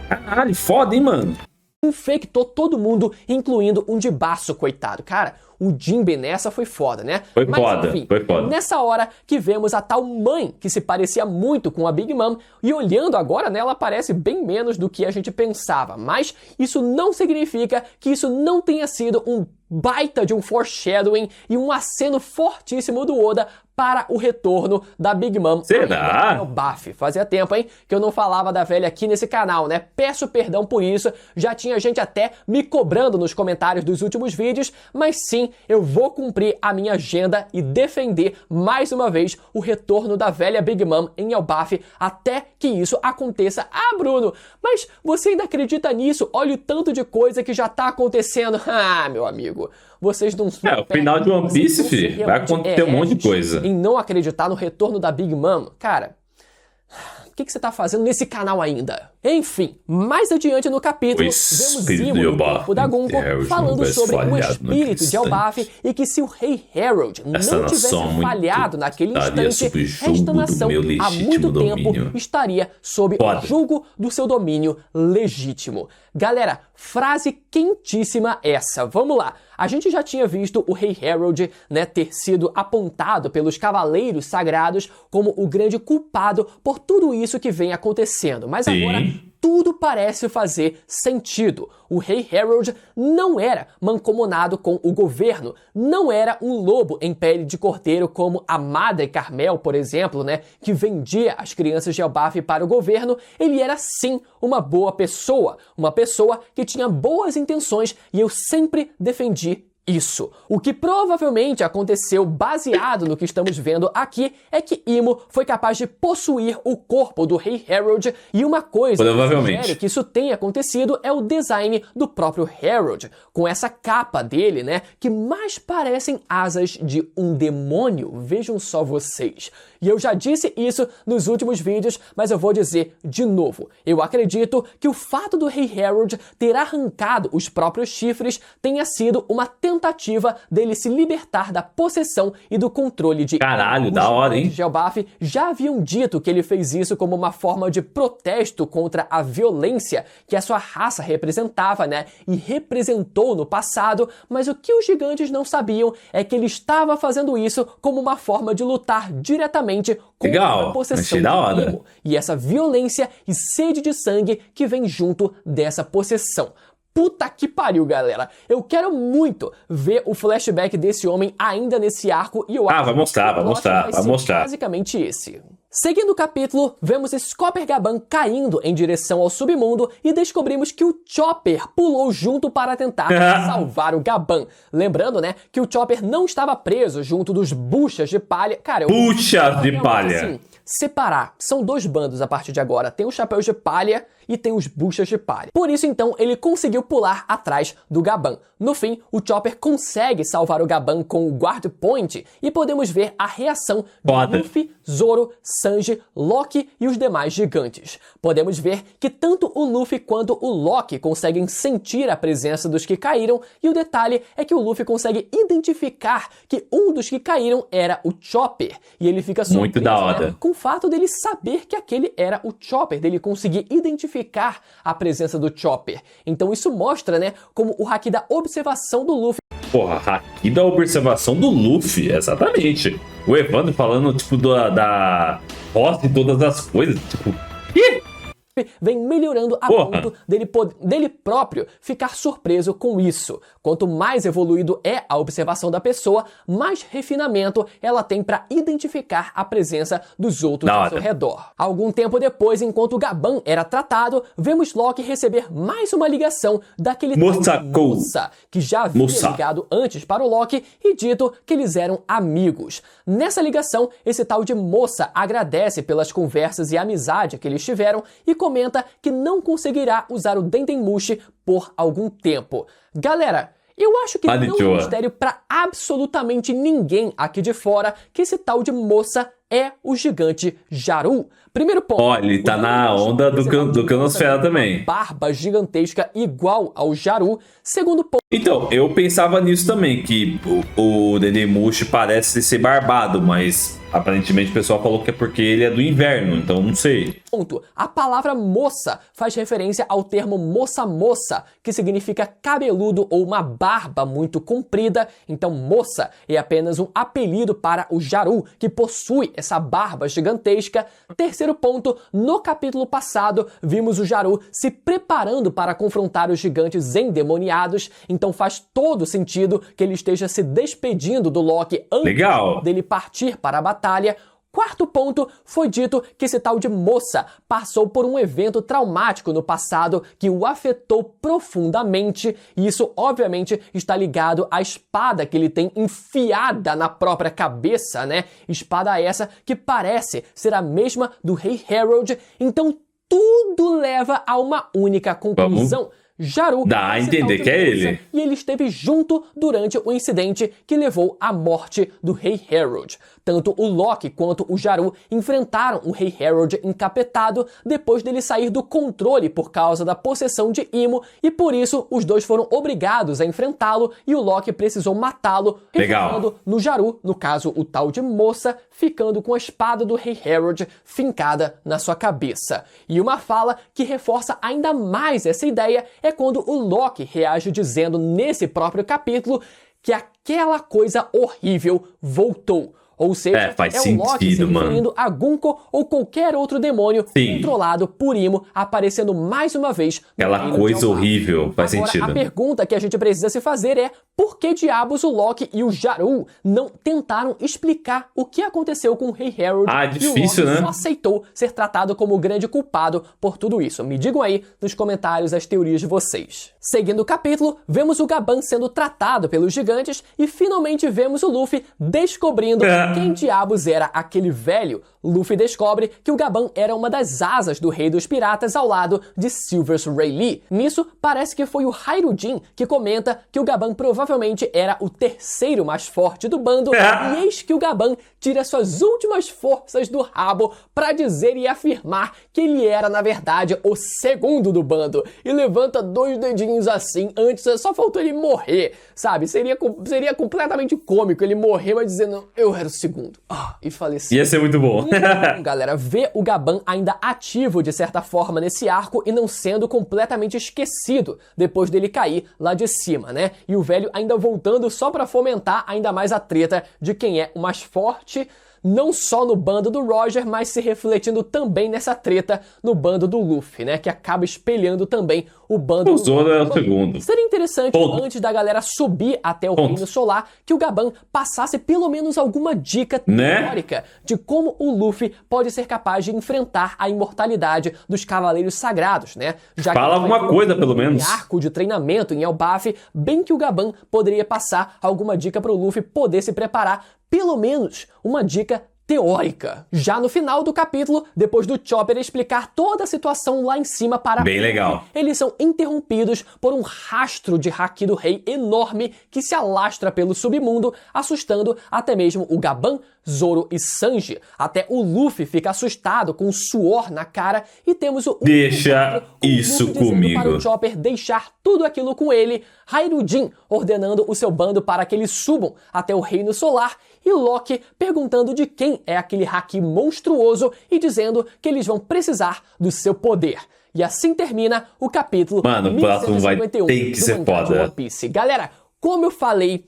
Caralho, foda, hein, mano. Infectou todo mundo, incluindo um de baço, coitado. Cara, o Jinbe nessa foi foda, né? Foi foda. Nessa hora que vemos a tal mãe, que se parecia muito com a Big Mom, e olhando agora, né, ela parece bem menos do que a gente pensava. Mas isso não significa que isso não tenha sido um baita de um foreshadowing e um aceno fortíssimo do Oda para o retorno da Big Mom. Será? Baf. Fazia tempo, hein, que eu não falava da velha aqui nesse canal, né? Peço perdão por isso, já tinha gente até me cobrando nos comentários dos últimos vídeos, mas sim, eu vou cumprir a minha agenda e defender mais uma vez o retorno da velha Big Mom em Elbaf até que isso aconteça. Ah, Bruno, mas você ainda acredita nisso? Olha o tanto de coisa que já tá acontecendo. Ah, meu amigo, vocês não... o final de One Piece, filho, vai acontecer um monte de coisa. Em não acreditar no retorno da Big Mom, cara... O que você tá fazendo nesse canal ainda? Enfim, mais adiante no capítulo, vemos Zimo no corpo da Gunko falando sobre o espírito de Elbaf e que se o Rei Harold não tivesse falhado naquele instante, esta nação há muito tempo estaria sob o jugo do seu domínio legítimo. Galera, frase quentíssima essa. Vamos lá. A gente já tinha visto o Rei Harold, né, ter sido apontado pelos Cavaleiros Sagrados como o grande culpado por tudo isso que vem acontecendo. Mas agora tudo parece fazer sentido. O Rei Harold não era mancomunado com o governo, não era um lobo em pele de cordeiro como a Madre Carmel, por exemplo, né, que vendia as crianças de Elbaf para o governo. Ele era sim uma boa pessoa, uma pessoa que tinha boas intenções e eu sempre defendi isso. O que provavelmente aconteceu baseado no que estamos vendo aqui é que Imo foi capaz de possuir o corpo do Rei Harold e uma coisa que sugere que isso tenha acontecido é o design do próprio Harold, com essa capa dele, né, que mais parecem asas de um demônio, vejam só vocês. E eu já disse isso nos últimos vídeos, mas eu vou dizer de novo. Eu acredito que o fato do Rei Harold ter arrancado os próprios chifres tenha sido uma tentativa dele se libertar da possessão e do controle de... Caralho, da hora, hein? Os Elbaf já haviam dito que ele fez isso como uma forma de protesto contra a violência que a sua raça representava, né? E representou no passado, mas o que os gigantes não sabiam é que ele estava fazendo isso como uma forma de lutar diretamente contra a possessão de Imo. E essa violência e sede de sangue que vem junto dessa possessão. Puta que pariu, galera. Eu quero muito ver o flashback desse homem ainda nesse arco e eu acho vai mostrar. Basicamente esse. Seguindo o capítulo, vemos Scopper Gaban caindo em direção ao submundo e descobrimos que o Chopper pulou junto para tentar salvar o Gaban. Lembrando, né, que o Chopper não estava preso junto dos buchas de palha. Cara, buchas de palha. Assim, separar. São dois bandos a partir de agora. Tem os chapéus de palha e tem os buchas de palha. Por isso, então, ele conseguiu pular atrás do Gaban. No fim, o Chopper consegue salvar o Gaban com o Guard Point e podemos ver a reação de Luffy, Zoro, Sanji, Loki e os demais gigantes. Podemos ver que tanto o Luffy quanto o Loki conseguem sentir a presença dos que caíram, e o detalhe é que o Luffy consegue identificar que um dos que caíram era o Chopper, e ele fica surpreso, muito da hora, né, com o fato dele saber que aquele era o Chopper, dele conseguir identificar a presença do Chopper. Então isso mostra, né, como o haki da observação do Luffy. Porra, haki da observação do Luffy, exatamente. O Evandro falando, tipo, da roça e todas as coisas, tipo, ih! Vem melhorando a ponto dele próprio ficar surpreso com isso. Quanto mais evoluído é a observação da pessoa, mais refinamento ela tem para identificar a presença dos outros ao seu redor. Algum tempo depois, enquanto o Gaban era tratado, vemos Loki receber mais uma ligação daquele moça que já havia ligado antes para o Loki e dito que eles eram amigos. Nessa ligação, esse tal de moça agradece pelas conversas e amizade que eles tiveram e comenta que não conseguirá usar o Dendemushi por algum tempo. Galera, eu acho que não é um mistério pra absolutamente ninguém aqui de fora que esse tal de moça é o gigante Jaru. Primeiro ponto. Ó, ele tá na onda do Canosfera também. Barba gigantesca igual ao Jaru. Segundo ponto. Então, eu pensava nisso também, que o Dendemushi parece ser barbado, mas aparentemente o pessoal falou que é porque ele é do inverno, então não sei. Ponto. A palavra moça faz referência ao termo moça-moça, que significa cabeludo ou uma barba muito comprida. Então, moça é apenas um apelido para o Jaru, que possui essa barba gigantesca. Terceiro ponto, no capítulo passado, vimos o Jaru se preparando para confrontar os gigantes endemoniados, então faz todo sentido que ele esteja se despedindo do Loki antes dele partir para a batalha. Quarto ponto, foi dito que esse tal de moça passou por um evento traumático no passado que o afetou profundamente, e isso obviamente está ligado à espada que ele tem enfiada na própria cabeça, né? Espada essa que parece ser a mesma do Rei Harold. Então tudo leva a uma única conclusão. Jaru dá a entender que é ele. E ele esteve junto durante o incidente que levou à morte do Rei Harold. Tanto o Loki quanto o Jaru enfrentaram o Rei Harold encapetado depois dele sair do controle por causa da possessão de Imo, e por isso os dois foram obrigados a enfrentá-lo e o Loki precisou matá-lo, resultando no Jaru, no caso o tal de moça, ficando com a espada do Rei Harold fincada na sua cabeça. E uma fala que reforça ainda mais essa ideia é quando o Loki reage dizendo nesse próprio capítulo que aquela coisa horrível voltou. Ou seja, faz o Loki se referindo a Gunko ou qualquer outro demônio controlado por Imo aparecendo mais uma vez. Aquela coisa horrível, faz sentido. A pergunta que a gente precisa se fazer é: por que diabos o Loki e o Jaru não tentaram explicar o que aconteceu com o Rei Harold difícil, e o Loki né? só aceitou ser tratado como o grande culpado por tudo isso? Me digam aí nos comentários as teorias de vocês. Seguindo o capítulo, vemos o Gaban sendo tratado pelos gigantes e finalmente vemos o Luffy descobrindo quem diabos era aquele velho. Luffy descobre que o Gaban era uma das asas do Rei dos Piratas ao lado de Silvers Rayleigh. Nisso, parece que foi o Hairudin que comenta que o Gaban provavelmente era o terceiro mais forte do bando, e eis que o Gaban tira suas últimas forças do rabo para dizer e afirmar que ele era, na verdade, o segundo do bando, e levanta dois dedinhos assim, antes só faltou ele morrer, sabe? Seria completamente cômico ele morrer, mas dizendo, eu era o segundo, e falecer. Ia ser muito bom. Então, galera, ver o Gaban ainda ativo de certa forma nesse arco e não sendo completamente esquecido depois dele cair lá de cima, né? E o velho ainda voltando só pra fomentar ainda mais a treta de quem é o mais forte, não só no bando do Roger, mas se refletindo também nessa treta no bando do Luffy, né? Que acaba espelhando também o bando do Zoro é o segundo. Seria interessante, antes da galera subir até o Reino Solar, que o Gaban passasse pelo menos alguma dica teórica de como o Luffy pode ser capaz de enfrentar a imortalidade dos Cavaleiros Sagrados, né? Já fala alguma coisa, pelo menos. Arco de treinamento em Elbaf, bem que o Gaban poderia passar alguma dica para o Luffy poder se preparar, pelo menos uma dica teórica. Já no final do capítulo, depois do Chopper explicar toda a situação lá em cima para bem legal, eles são interrompidos por um rastro de haki do rei enorme que se alastra pelo submundo, assustando até mesmo o Gaban, Zoro e Sanji. Até o Luffy fica assustado com suor na cara e temos o deixa isso comigo para o Chopper deixar tudo aquilo com ele, Hairujin ordenando o seu bando para que eles subam até o Reino Solar e Loki perguntando de quem é aquele haki monstruoso e dizendo que eles vão precisar do seu poder. E assim termina o capítulo. Mano, o próximo vai ter que ser foda. Galera, como eu falei,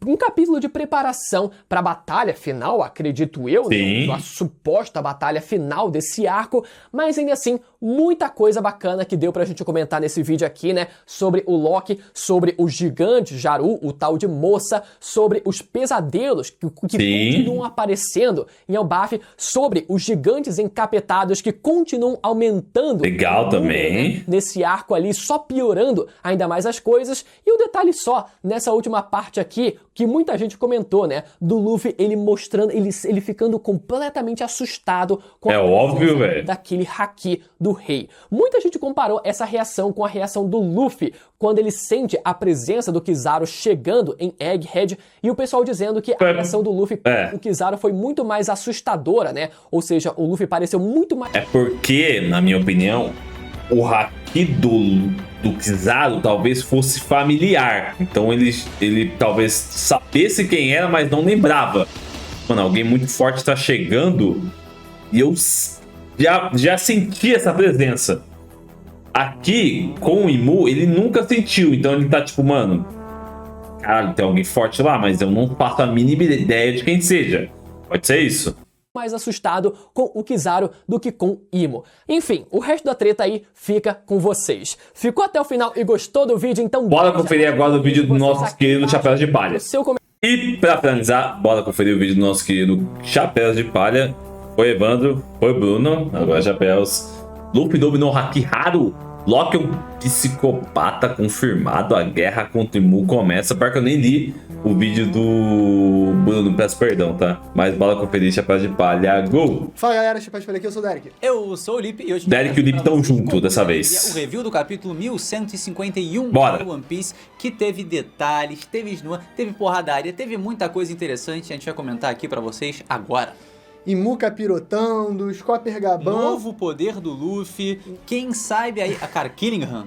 um capítulo de preparação para a batalha final, acredito eu, né? A suposta batalha final desse arco, mas ainda assim, muita coisa bacana que deu pra gente comentar nesse vídeo aqui, né? Sobre o Loki, sobre o gigante Jaru, o tal de moça, sobre os pesadelos que continuam aparecendo em Elbaf, sobre os gigantes encapetados que continuam aumentando. Legal também. Né? Nesse arco ali, só piorando ainda mais as coisas. E um detalhe só, nessa última parte aqui, que muita gente comentou, né? Do Luffy, ele mostrando, ele ficando completamente assustado com a óbvio, velho, daquele haki do rei. Muita gente comparou essa reação com a reação do Luffy quando ele sente a presença do Kizaru chegando em Egghead, e o pessoal dizendo que a reação do Luffy com o Kizaru foi muito mais assustadora, né? Ou seja, o Luffy pareceu muito mais... É porque, na minha opinião, o haki do Kizaru talvez fosse familiar. Então ele talvez sabesse quem era, mas não lembrava. Mano, alguém muito forte tá chegando e eu já senti essa presença. Aqui, com o Imu, ele nunca sentiu. Então ele tá tipo, mano, caralho, tem alguém forte lá, mas eu não faço a mínima ideia de quem seja. Pode ser isso. Mais assustado com o Kizaru do que com Imo. Enfim, o resto da treta aí fica com vocês. Ficou até o final e gostou do vídeo? Então bora conferir agora o vídeo do nosso querido Chapéu de Palha. E pra finalizar, bora conferir o vídeo do nosso querido Chapéu de Palha. Foi Evandro, foi Bruno, agora Chapéus. Luffy dominou Haki Haru. Loki é um psicopata confirmado. A guerra contra o Imu começa. Para que eu nem li o vídeo do Bruno, peço perdão, tá? Mas bora conferir Chapéu de Palha, go! Fala galera, Chapéu de Palha aqui, eu sou o Derek. Eu sou o Lipe e hoje... Derek e o Lipe estão juntos dessa vez. O review do capítulo 1151 do One Piece, que teve detalhes, teve snua, teve porradaria, teve muita coisa interessante. A gente vai comentar aqui pra vocês agora. Imu capirotando, Chopper Gaban. Novo poder do Luffy. Quem sabe aí... Cara, Killingham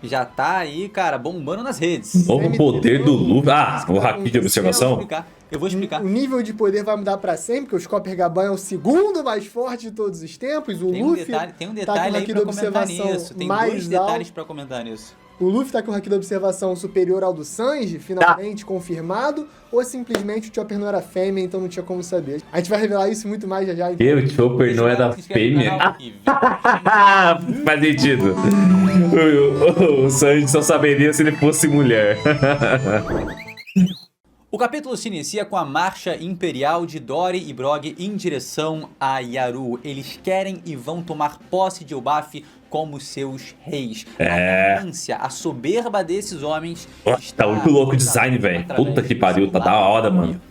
já tá aí, cara, bombando nas redes. Novo poder do Luffy. Ah, o haki de observação. Eu vou explicar. O nível de poder vai mudar pra sempre, porque o Chopper Gaban é o segundo mais forte de todos os tempos. O Luffy tem um detalhe aí pra comentar nisso. Tem dois detalhes pra comentar nisso. O Luffy tá com o haki da observação superior ao do Sanji, finalmente confirmado, ou simplesmente o Chopper não era fêmea, então não tinha como saber. A gente vai revelar isso muito mais já já. Então... E o Chopper não era fêmea? Faz sentido. O Sanji só saberia se ele fosse mulher. O capítulo se inicia com a marcha imperial de Dory e Brog em direção a Yaru. Eles querem e vão tomar posse de Elbaf como seus reis. A arrogância, a soberba desses homens... Tá muito louco o design, velho. Puta que pariu, tá da hora, mano.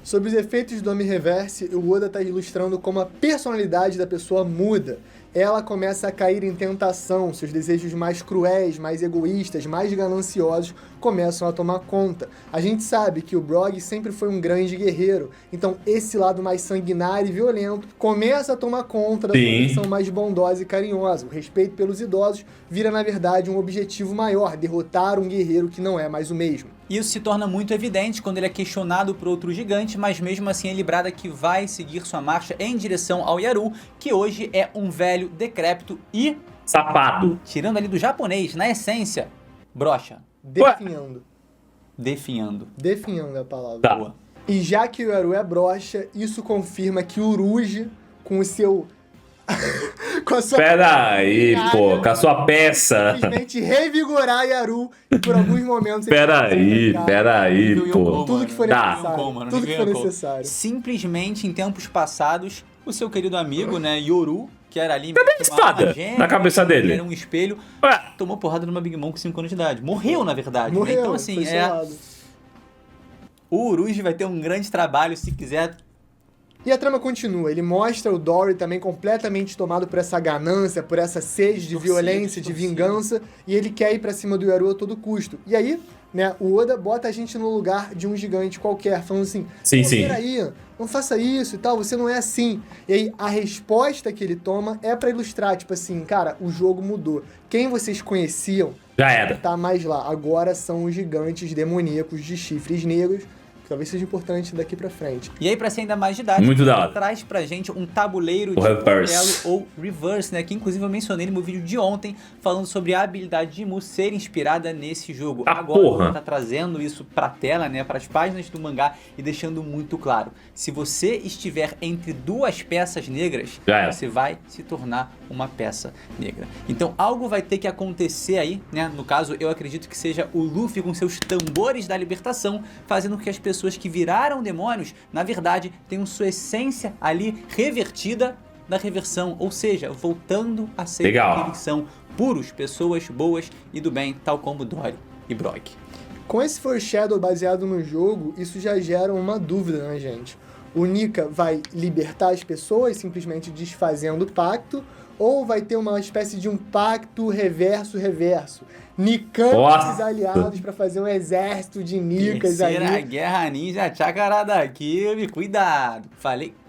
Sobre os efeitos do Homem Reverse, o Oda tá ilustrando como a personalidade da pessoa muda. Ela começa a cair em tentação, seus desejos mais cruéis, mais egoístas, mais gananciosos começam a tomar conta. A gente sabe que o Brog sempre foi um grande guerreiro, então esse lado mais sanguinário e violento começa a tomar conta da sua versão mais bondosa e carinhosa. O respeito pelos idosos vira, na verdade, um objetivo maior, derrotar um guerreiro que não é mais o mesmo. Isso se torna muito evidente quando ele é questionado por outro gigante, mas mesmo assim ele brada que vai seguir sua marcha em direção ao Yaru, que hoje é um velho decrépito e... safado. Tirando ali do japonês, na essência, brocha. Definhando. Definhando. Definhando é a palavra. Tá. Boa. E já que o Yaru é brocha, isso confirma que o Uruji, com o seu... com a sua... Pera aí, pô, com a sua peça. Simplesmente revigorar Yaru e por alguns momentos... Pera aí, pô. Tudo que for necessário. Tudo que for necessário. Simplesmente, em tempos passados, o seu querido amigo, né, Yoru, que era ali... Cadê a espada na cabeça dele? Era um espelho, tomou porrada numa Big Mom com 5 anos de idade. Morreu, na verdade. Morreu, então, assim, foi selado. o Uruji vai ter um grande trabalho se quiser E a trama continua, ele mostra o Dory também completamente tomado por essa ganância, por essa sede de violência, de vingança, e ele quer ir pra cima do Yaru a todo custo. E aí, né, o Oda bota a gente no lugar de um gigante qualquer, falando assim, sim. Peraí, não faça isso e tal, você não é assim. E aí, a resposta que ele toma é pra ilustrar, tipo assim, cara, o jogo mudou. Quem vocês conheciam Já era. tá mais lá. Agora são os gigantes demoníacos de chifres negros, que talvez seja importante daqui pra frente. E aí, pra ser ainda mais didático, Muito da hora. traz pra gente um tabuleiro de reverse. paralelo ou reverse, né? Que inclusive eu mencionei no meu vídeo de ontem, falando sobre a habilidade de Mu ser inspirada nesse jogo. Agora porra. tá trazendo isso pra tela, né? Para as páginas do mangá e deixando muito claro. Se você estiver entre duas peças negras, Já era. você vai se tornar uma peça negra. Então algo vai ter que acontecer aí, né? No caso, eu acredito que seja o Luffy com seus tambores da libertação, fazendo com que as pessoas que viraram demônios, na verdade, tenham sua essência ali revertida da reversão, ou seja, voltando a ser Legal. o que eles são, puros, pessoas boas e do bem, tal como Dory e Brog. Com esse foreshadow baseado no jogo, isso já gera uma dúvida na gente. O Nika vai libertar as pessoas simplesmente desfazendo o pacto, ou vai ter uma espécie de um pacto reverso? Nicantes aliados pra fazer um exército de Nikas Terceira ali. Guerra Ninja Chakarada Kill, cuidado.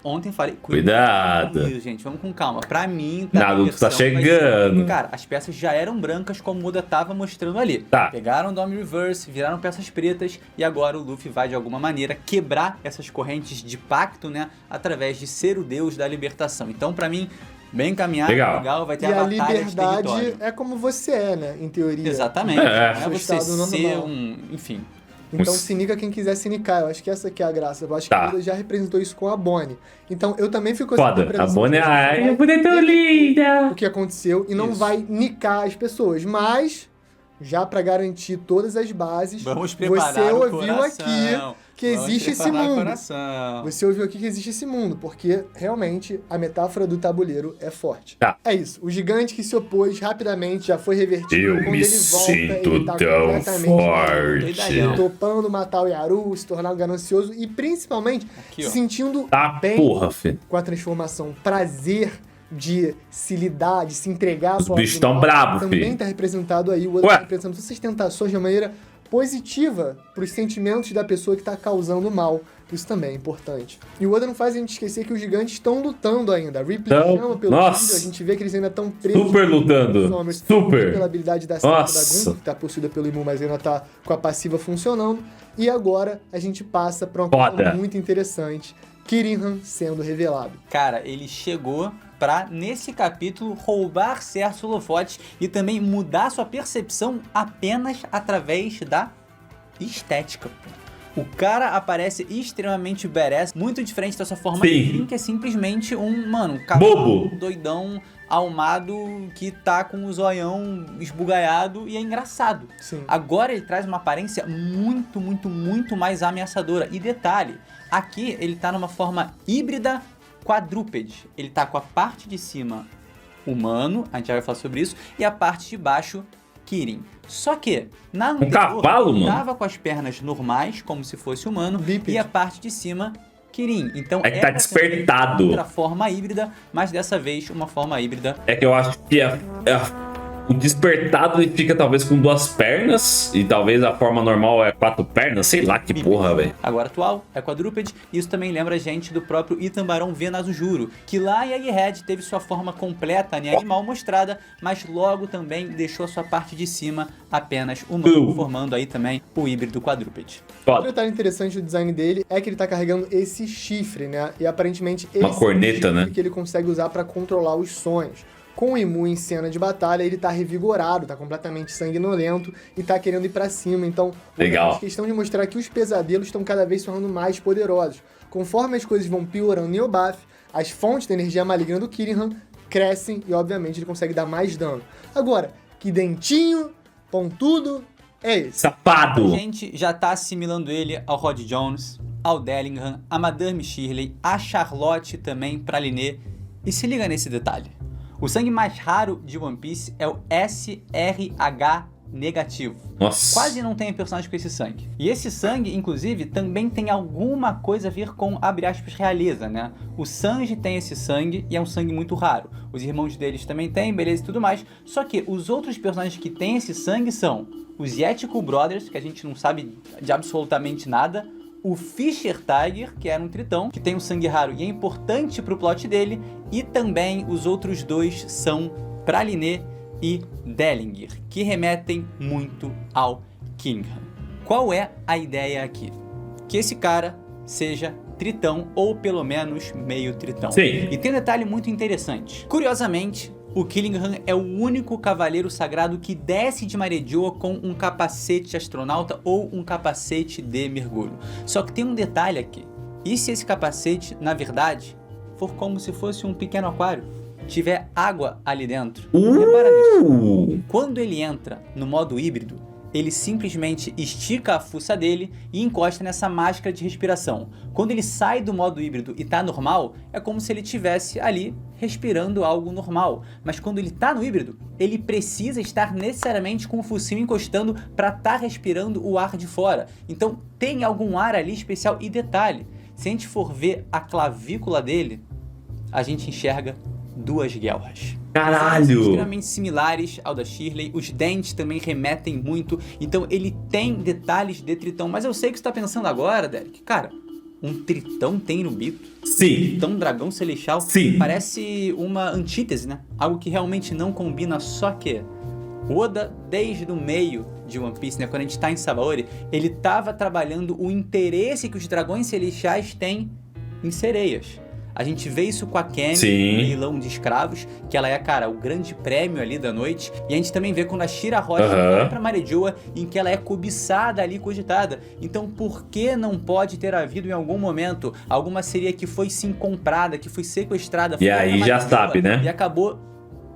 Ontem falei, Cuidado. com isso, gente, vamos com calma. Pra mim, Naruto tá versão vai ser- chegando. Cara, as peças já eram brancas como o Oda tava mostrando ali. Tá. Pegaram o Dome Reverse, viraram peças pretas e agora o Luffy vai de alguma maneira quebrar essas correntes de pacto, né, através de ser o deus da libertação. Então, pra mim, bem encaminhado, Legal. vai ter E a a batalha de liberdade território. é como você é, né? Em teoria. Exatamente. É. Não é Seu você estado ser normal. enfim. Então se nica quem quiser se nicar. Eu acho que essa que é a graça. Eu acho Tá. que o Oda já representou isso com a Bonnie. Então eu também fico com essa Foda. A interpretação Bonnie, de que ai, vai a Bonnie é tão linda. o que aconteceu e não Isso. vai nicar as pessoas. Mas, já pra garantir todas as bases, Vamos preparar você o ouviu coração. aqui que Vamos existe esse preparar o mundo. coração. Você ouviu aqui que existe esse mundo, porque realmente a metáfora do tabuleiro é forte. Tá. É isso. O gigante que se opôs rapidamente já foi revertido. Eu Quando me ele volta, sinto ele tá tão completamente forte. Doidalhão. topando matar o Yaru, se tornar um ganancioso e principalmente Aqui, ó. se sentindo Tá bem porra, filho. com a transformação. Prazer de se lidar, de se entregar. Os bichos tão bravos, Também filho. está representado aí. O Oda Ué. tá representando essas tentações de uma maneira positiva para os sentimentos da pessoa que está causando mal. Isso também é importante. E o Oda não faz a gente esquecer que os gigantes estão lutando ainda. A Ripley Então, chama pelo nossa. filho, a gente vê que eles ainda estão presos. Super lutando. Somers, Super. Pela habilidade da Seta da Nossa. Gun, que tá possuída pelo Imu, mas ainda tá com a passiva funcionando. E agora a gente passa pra uma coisa Foda. muito interessante. Kirinhan sendo revelado. Cara, ele chegou pra, nesse capítulo, roubar certos holofotes e também mudar sua percepção apenas através da estética. O cara aparece extremamente badass, muito diferente da sua forma Sim. de King, que é simplesmente um cavalo Bobo. doidão, almado, que tá com o zoião esbugalhado e é engraçado. Sim. Agora ele traz uma aparência muito mais ameaçadora. E detalhe, aqui ele tá numa forma híbrida quadrúpede. Ele tá com a parte de cima humano, a gente já vai falar sobre isso, e a parte de baixo Kirin. Só que, na anterior, cavalo, ele mano? tava com as pernas normais, como se fosse humano, Bípede. e a parte de cima Kirin. Então É que tá era despertado. outra forma híbrida, mas dessa vez uma forma híbrida. É que eu acho que o despertado ele fica talvez com duas pernas e talvez a forma normal é quatro pernas, sei lá que porra, velho. Agora atual é quadrúpede, isso também lembra a gente do próprio Itambarão Venazujuro, que lá em Egghead teve sua forma completa, né, animal mostrada, mas logo também deixou a sua parte de cima apenas humano, formando aí também o híbrido quadrúpede. Outro detalhe interessante do design dele é que ele tá carregando esse chifre, né? E aparentemente esse Uma corneta, chifre né? que ele consegue usar pra controlar os sonhos. Com o Imu em cena de batalha, ele tá revigorado, tá completamente sanguinolento e tá querendo ir pra cima. Então, Legal. a questão de mostrar que os pesadelos estão cada vez se tornando mais poderosos. Conforme as coisas vão piorando em Elbaf, as fontes da energia maligna do Kirinhan crescem e, obviamente, ele consegue dar mais dano. Agora, que dentinho, pontudo, é esse. A Safado. gente já tá assimilando ele ao Rod Jones, ao Dellingham, a Madame Shirley, a Charlotte também, pra Linné. E se liga nesse detalhe. O sangue mais raro de One Piece é o SRH negativo. Nossa. Quase não tem personagem com esse sangue. E esse sangue, inclusive, também tem alguma coisa a ver com, abre aspas, realeza, né? O Sanji tem esse sangue e é um sangue muito raro. Os irmãos deles também têm, beleza e tudo mais. Só que os outros personagens que têm esse sangue são os Yetico Brothers, que a gente não sabe de absolutamente nada, o Fisher Tiger, que era um tritão, que tem um sangue raro e é importante pro plot dele, e também os outros dois são Pralinê e Dellinger, que remetem muito ao Killingham. Qual é a ideia aqui? Que esse cara seja tritão, ou pelo menos meio tritão. Sim. E tem um detalhe muito interessante. Curiosamente, o Killingham é o único cavaleiro sagrado que desce de Marejoa com um capacete de astronauta ou um capacete de mergulho. Só que tem um detalhe aqui. E se esse capacete, na verdade, for como se fosse um pequeno aquário? Tiver água ali dentro? Repara nisso. Quando ele entra no modo híbrido, ele simplesmente estica a fuça dele e encosta nessa máscara de respiração. Quando ele sai do modo híbrido e tá normal, é como se ele estivesse ali respirando algo normal. Mas quando ele tá no híbrido, ele precisa estar necessariamente com o focinho encostando para estar respirando o ar de fora. Então tem algum ar ali especial. E detalhe, se a gente for ver a clavícula dele, a gente enxerga duas guelras. Caralho! Extremamente similares ao da Shirley, os dentes também remetem muito, então ele tem detalhes de tritão. Mas eu sei que você tá pensando agora, Derek, cara, um tritão tem Tenryubito? Sim. Tritão dragão celestial? Sim. Parece uma antítese, né? Algo que realmente não combina, só que o Oda, desde o meio de One Piece, né, quando a gente tá em Sabaody, ele tava trabalhando o interesse que os dragões celestiais têm em sereias. A gente vê isso com a Cammy, no leilão de escravos, que ela é, cara, o grande prêmio ali da noite. E a gente também vê quando a Shira Rocha vai pra Marejoa, em que ela é cobiçada ali, cogitada. Então por que não pode ter havido em algum momento alguma sereia que foi sim comprada, que foi sequestrada? E aí já sabe, né? E acabou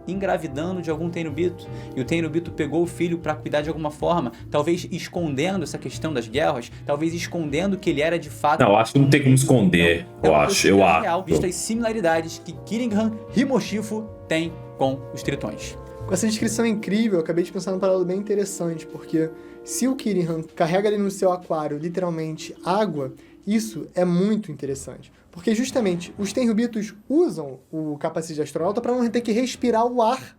engravidando de algum Tenryubito, e o Tenryubito pegou o filho pra cuidar de alguma forma, talvez escondendo essa questão das guerras, talvez escondendo que ele era de fato... Não, acho que não tem como esconder, eu acho. Real, visto as similaridades que Killingham e Mochifu têm com os tritões. Com essa descrição incrível, eu acabei de pensar num paralelo bem interessante, porque se o Killingham carrega ali no seu aquário, literalmente, água, isso é muito interessante. Porque justamente os Tenryubitos usam o capacete de astronauta para não ter que respirar o ar,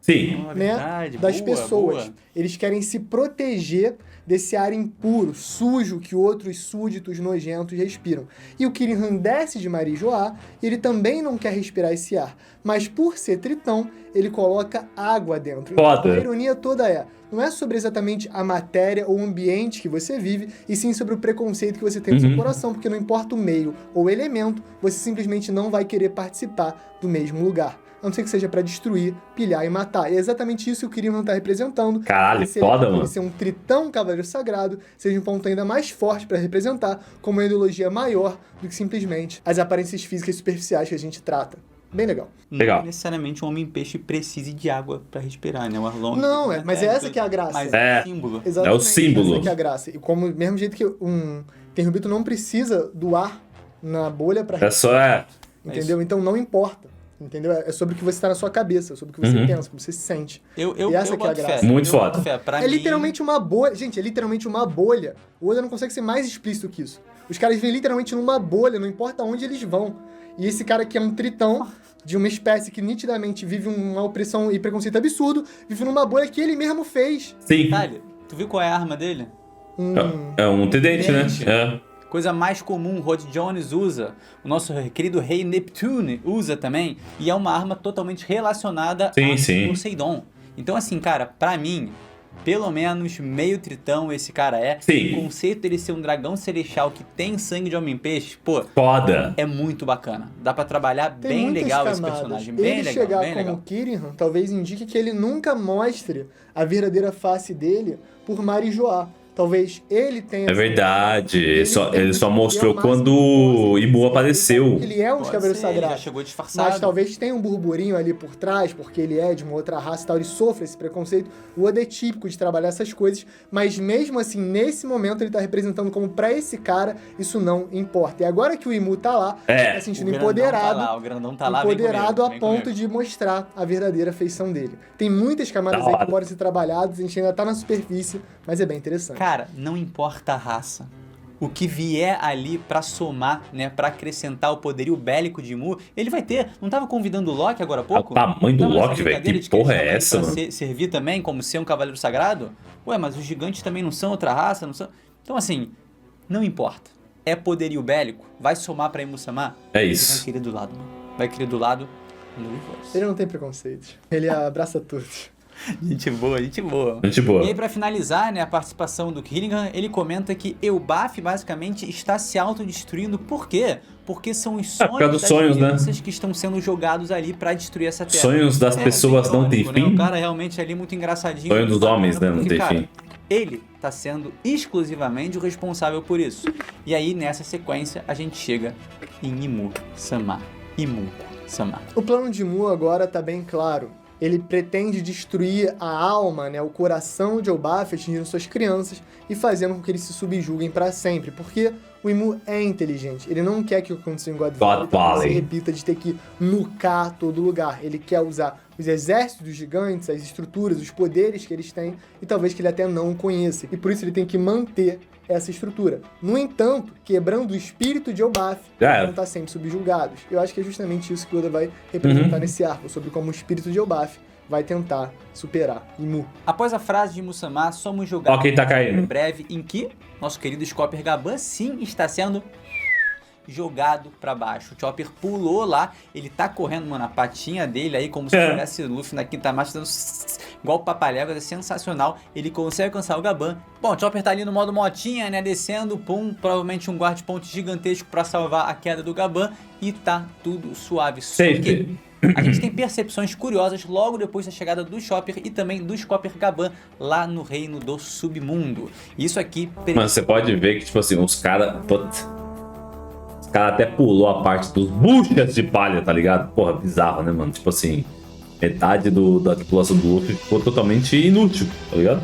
né, verdade, das pessoas. Boa. Eles querem se proteger desse ar impuro, sujo, que outros súditos nojentos respiram. E o Killingham desce de Marejoa e ele também não quer respirar esse ar. Mas por ser tritão, ele coloca água dentro. Foda. Então, a ironia toda não é sobre exatamente a matéria ou o ambiente que você vive, e sim sobre o preconceito que você tem no seu coração, porque não importa o meio ou o elemento, você simplesmente não vai querer participar do mesmo lugar. A não ser que seja pra destruir, pilhar e matar. E é exatamente isso que o Killingham tá representando. Caralho, foda, mano. Ele ser um tritão cavaleiro sagrado, seja um ponto ainda mais forte pra representar, como uma ideologia maior do que simplesmente as aparências físicas superficiais que a gente trata. Bem legal. Não necessariamente um homem-peixe precise de água pra respirar, né? O Arlong. Não, mas é essa que é a graça. Mas é o símbolo. Exatamente, é o símbolo. Essa que é a graça. E como, mesmo jeito que um Tenryubito não precisa do ar na bolha pra respirar. Entendeu? Então não importa. Entendeu? É sobre o que você tá na sua cabeça, sobre o que você pensa, como você se sente. E essa que é a graça. Muito foda. É literalmente uma bolha. Gente, é literalmente uma bolha. O Oda não consegue ser mais explícito que isso. Os caras vêm literalmente numa bolha, não importa onde eles vão. E esse cara que é um tritão, de uma espécie que nitidamente vive uma opressão e preconceito absurdo, vive numa bolha que ele mesmo fez. Sim. Detalhe, tu viu qual é a arma dele? É um tridente, né? Coisa mais comum, Rod Jones usa, o nosso querido rei Neptune usa também, e é uma arma totalmente relacionada a Poseidon. Então assim, cara, pra mim, pelo menos meio tritão esse cara é. Sim. O conceito dele ser um dragão celestial que tem sangue de homem-peixe, pô, foda. É muito bacana. Dá pra trabalhar bem legal esse personagem, bem ele legal, chegar bem como legal. Killingham talvez indique que ele nunca mostre a verdadeira face dele por Marejoa. Talvez ele tenha... É verdade. Ele só é mostrou quando o Imu apareceu. Ele é um dos Cavaleiros Sagrados. Ele já chegou disfarçado. Mas talvez tenha um burburinho ali por trás, porque ele é de uma outra raça e tal, ele sofre esse preconceito. O Oda é típico de trabalhar essas coisas, mas mesmo assim, nesse momento, ele tá representando como pra esse cara, isso não importa. E agora que o Imu tá lá, ele tá se sentindo empoderado. O grandão tá lá, Empoderado a ponto de mostrar a verdadeira feição dele. Tem muitas camadas aí que podem ser trabalhadas, a gente ainda tá na superfície, mas é bem interessante. Cara, não importa a raça. O que vier ali pra somar, né, pra acrescentar o poderio bélico de Mu, ele vai ter. Não tava convidando o Loki agora há pouco? O tamanho do Loki, velho, que porra é essa, mano? Servir também como ser um cavaleiro sagrado? Ué, mas os gigantes também não são outra raça, não são... Então assim, não importa. É poderio bélico, vai somar pra Imu-sama? É isso. Ele vai querer do lado, mano. Vai querer do lado do Reverse. Ele não tem preconceito. Ele abraça todos. Gente boa, gente boa. Gente boa. E aí, pra finalizar, né, a participação do Killingham, ele comenta que Elbaf basicamente está se autodestruindo. Por quê? Porque são os sonhos das crianças, né, que estão sendo jogados ali pra destruir essa terra. Sonhos das pessoas não tem fim. O cara realmente ali muito engraçadinho. Sonho dos homens, né, não tem fim. Ele tá sendo exclusivamente o responsável por isso. E aí, nessa sequência, a gente chega em Imu-sama. Imu-sama. O plano de Imu agora tá bem claro. Ele pretende destruir a alma, né, o coração de Elbaf, atingindo suas crianças e fazendo com que eles se subjuguem para sempre. Porque o Imu é inteligente. Ele não quer que o que aconteceu em God Valley se repita de ter que nucar todo lugar. Ele quer usar os exércitos dos gigantes, as estruturas, os poderes que eles têm e talvez que ele até não conheça. E por isso ele tem que manter essa estrutura. No entanto, quebrando o espírito de Elbaf, eles vão estar sempre subjugados. Eu acho que é justamente isso que o Oda vai representar nesse arco, sobre como o espírito de Elbaf vai tentar superar Imu. Após a frase de Imu-sama, somos julgados em breve em que nosso querido Chopper Gaban sim está sendo jogado pra baixo. O Chopper pulou lá, ele tá correndo, mano, a patinha dele aí, como se tivesse Luffy na quinta marcha, dando igual o Papaléguas, é sensacional. Ele consegue alcançar o Gaban. Bom, o Chopper tá ali no modo motinha, né, descendo, pum, provavelmente um guarda-ponte gigantesco pra salvar a queda do Gaban e tá tudo suave. Só que a gente tem percepções curiosas logo depois da chegada do Chopper e também do Chopper Gaban lá no reino do submundo. Isso aqui... Mas você pode ver que, tipo assim, os caras até pulou a parte dos buchas de palha, tá ligado? Porra, bizarro, né, mano? Tipo assim, metade da tripulação do Luffy ficou totalmente inútil, tá ligado?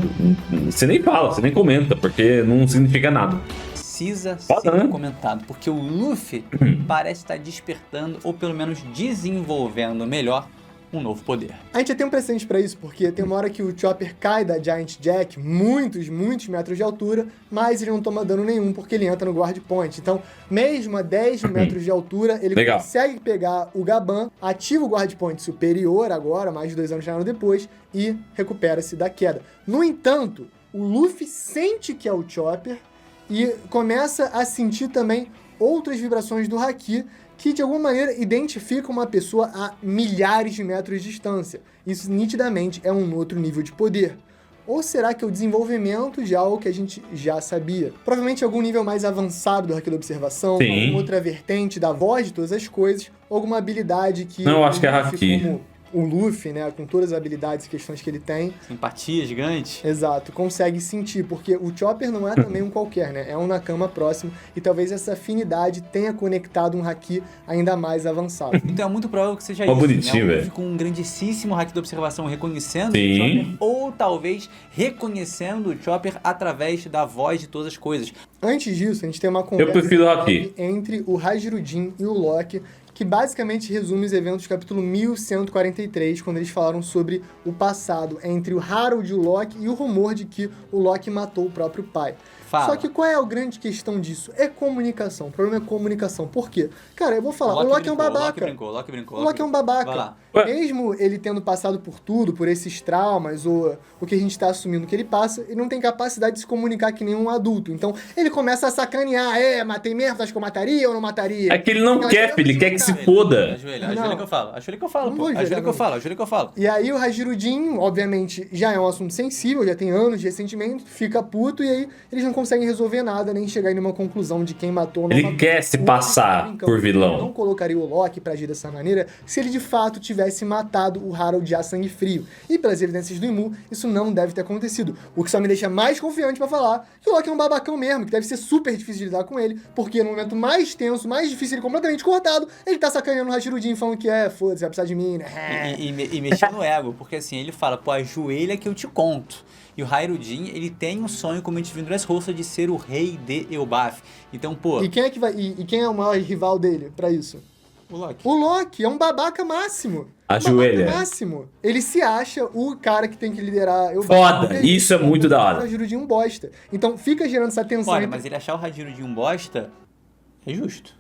Você nem fala, você nem comenta, porque não significa nada. Precisa ser comentado, porque o Luffy parece estar despertando, ou pelo menos desenvolvendo melhor, um novo poder. A gente já tem um precedente pra isso, porque tem uma hora que o Chopper cai da Giant Jack, muitos metros de altura, mas ele não toma dano nenhum, porque ele entra no Guard Point. Então, mesmo a 10 metros de altura, ele consegue pegar o Gaban, ativa o Guard Point superior agora, mais de 2 anos depois, e recupera-se da queda. No entanto, o Luffy sente que é o Chopper, e começa a sentir também outras vibrações do Haki, que de alguma maneira identificam uma pessoa a milhares de metros de distância. Isso nitidamente é um outro nível de poder. Ou será que é o desenvolvimento de algo que a gente já sabia? Provavelmente algum nível mais avançado do Haki da Observação, alguma outra vertente da voz de todas as coisas, ou alguma habilidade que... Não, eu acho que é Haki. Como o Luffy, né, com todas as habilidades e questões que ele tem. Simpatia gigante. Exato, consegue sentir, porque o Chopper não é também um qualquer, né? É um Nakama próximo, e talvez essa afinidade tenha conectado um Haki ainda mais avançado. Então é muito provável que seja isso, bonitinho, né? O Luffy com um grandíssimo Haki da Observação reconhecendo o Chopper, ou talvez reconhecendo o Chopper através da voz de todas as coisas. Antes disso, a gente tem uma conversa entre o Hajirudin e o Loki, que basicamente resume os eventos do capítulo 1143, quando eles falaram sobre o passado entre o Harold e o Loki e o rumor de que o Loki matou o próprio pai. Só que qual é a grande questão disso? É comunicação. O problema é comunicação. Por quê? Cara, eu vou falar, o Loki é um babaca. O Loki é um babaca. Mesmo ele tendo passado por tudo, por esses traumas, ou o que a gente tá assumindo que ele passa, ele não tem capacidade de se comunicar que nem um adulto. Então, ele começa a sacanear, matei mesmo, acho que eu mataria ou não mataria? É que ele não quer, filho, ele quer que se foda. Ajoelha que eu falo, ajoelha que eu falo. E aí o Hajirudin, obviamente, já é um assunto sensível, já tem anos de ressentimento, fica puto, e aí eles não conseguem resolver nada, nem chegar em nenhuma conclusão de quem matou ou não matou. Ele quer se passar por vilão. Eu não colocaria o Loki pra agir dessa maneira se ele de fato tivesse tivesse matado o Harold a sangue frio. E pelas evidências do Imu, isso não deve ter acontecido. O que só me deixa mais confiante pra falar que o Loki é um babacão mesmo, que deve ser super difícil de lidar com ele, porque no momento mais tenso, mais difícil, ele completamente cortado, ele tá sacaneando o Hashirudin, falando que foda-se, vai precisar de mim, né? E mexer no ego, porque assim, ele fala, pô, ajoelha que eu te conto. E o Hyrule, ele tem um sonho, como a gente viu no Dressrosa, de ser o rei de Elbaf. Então, pô... E quem é que vai... E quem é o maior rival dele pra isso? O Loki. O Loki é um babaca máximo. Ajoelha. Babaca máximo. Ele se acha o cara que tem que liderar Elbaf. Foda, isso é muito da hora. O Hashirudin um bosta. Então fica gerando essa tensão... Olha, mas ele achar o Hashirudin um bosta é justo.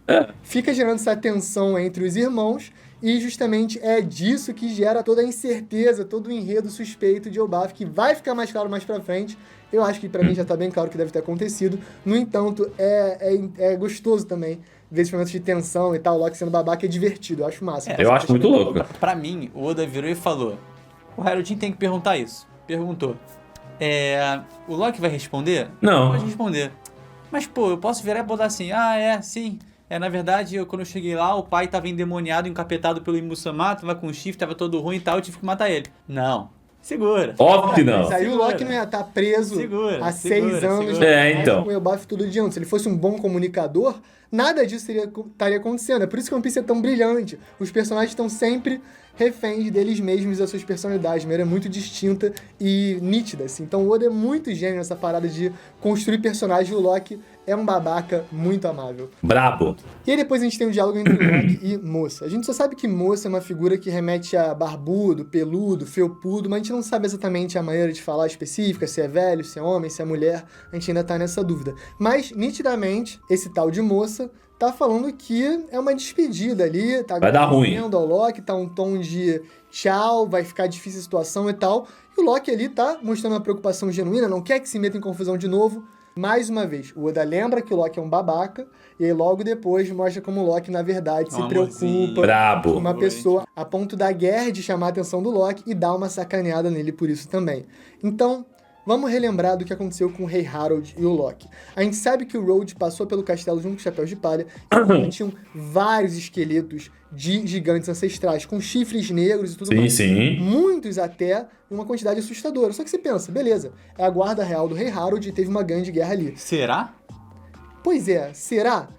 Fica gerando essa tensão entre os irmãos... E justamente é disso que gera toda a incerteza, todo o enredo suspeito de Elbaf, que vai ficar mais claro mais pra frente. Eu acho que pra mim já tá bem claro que deve ter acontecido. No entanto, é gostoso também ver esses momentos de tensão e tal. O Loki sendo babaca é divertido, eu acho massa. Eu acho muito louco. Pra mim, o Oda virou e falou, o Hyrule tem que perguntar isso. Perguntou. O Loki vai responder? Não. Pode responder. Mas, pô, eu posso virar e botar assim, sim... na verdade, quando eu cheguei lá, o pai tava endemoniado, encapetado pelo Imu-sama, tava com chifre, tava todo ruim e tal, eu tive que matar ele. Não. Segura. Óbvio que não. Mas aí o Loki não ia estar preso há 6 anos. Então. Com o Elbaf todo dia. Se ele fosse um bom comunicador, nada disso estaria acontecendo. É por isso que o One Piece é tão brilhante. Os personagens estão sempre reféns deles mesmos e das suas personalidades. De maneira muito distinta e nítida, assim. Então o Oda é muito gênio nessa parada de construir personagens. O Loki é um babaca muito amável. Brabo. E aí depois a gente tem um diálogo entre Loki e Moça. A gente só sabe que Moça é uma figura que remete a barbudo, peludo, felpudo, mas a gente não sabe exatamente a maneira de falar específica, se é velho, se é homem, se é mulher. A gente ainda tá nessa dúvida. Mas, nitidamente, esse tal de Moça tá falando que é uma despedida ali, tá vai dar ruim ao Loki, tá um tom de tchau, vai ficar difícil a situação e tal. E o Loki ali tá mostrando uma preocupação genuína, não quer que se meta em confusão de novo. Mais uma vez, o Oda lembra que o Loki é um babaca, e aí logo depois mostra como o Loki, na verdade, se preocupa Brabo. com uma pessoa a ponto da Gerd chamar a atenção do Loki e dar uma sacaneada nele por isso também. Então, vamos relembrar do que aconteceu com o Rei Harold e o Loki. A gente sabe que o Road passou pelo castelo junto com os Chapéus de Palha e tinham vários esqueletos de gigantes ancestrais, com chifres negros e tudo mais. Sim. Muitos até, em uma quantidade assustadora. Só que você pensa, beleza, é a guarda real do Rei Harold e teve uma grande guerra ali. Será? Pois é, será?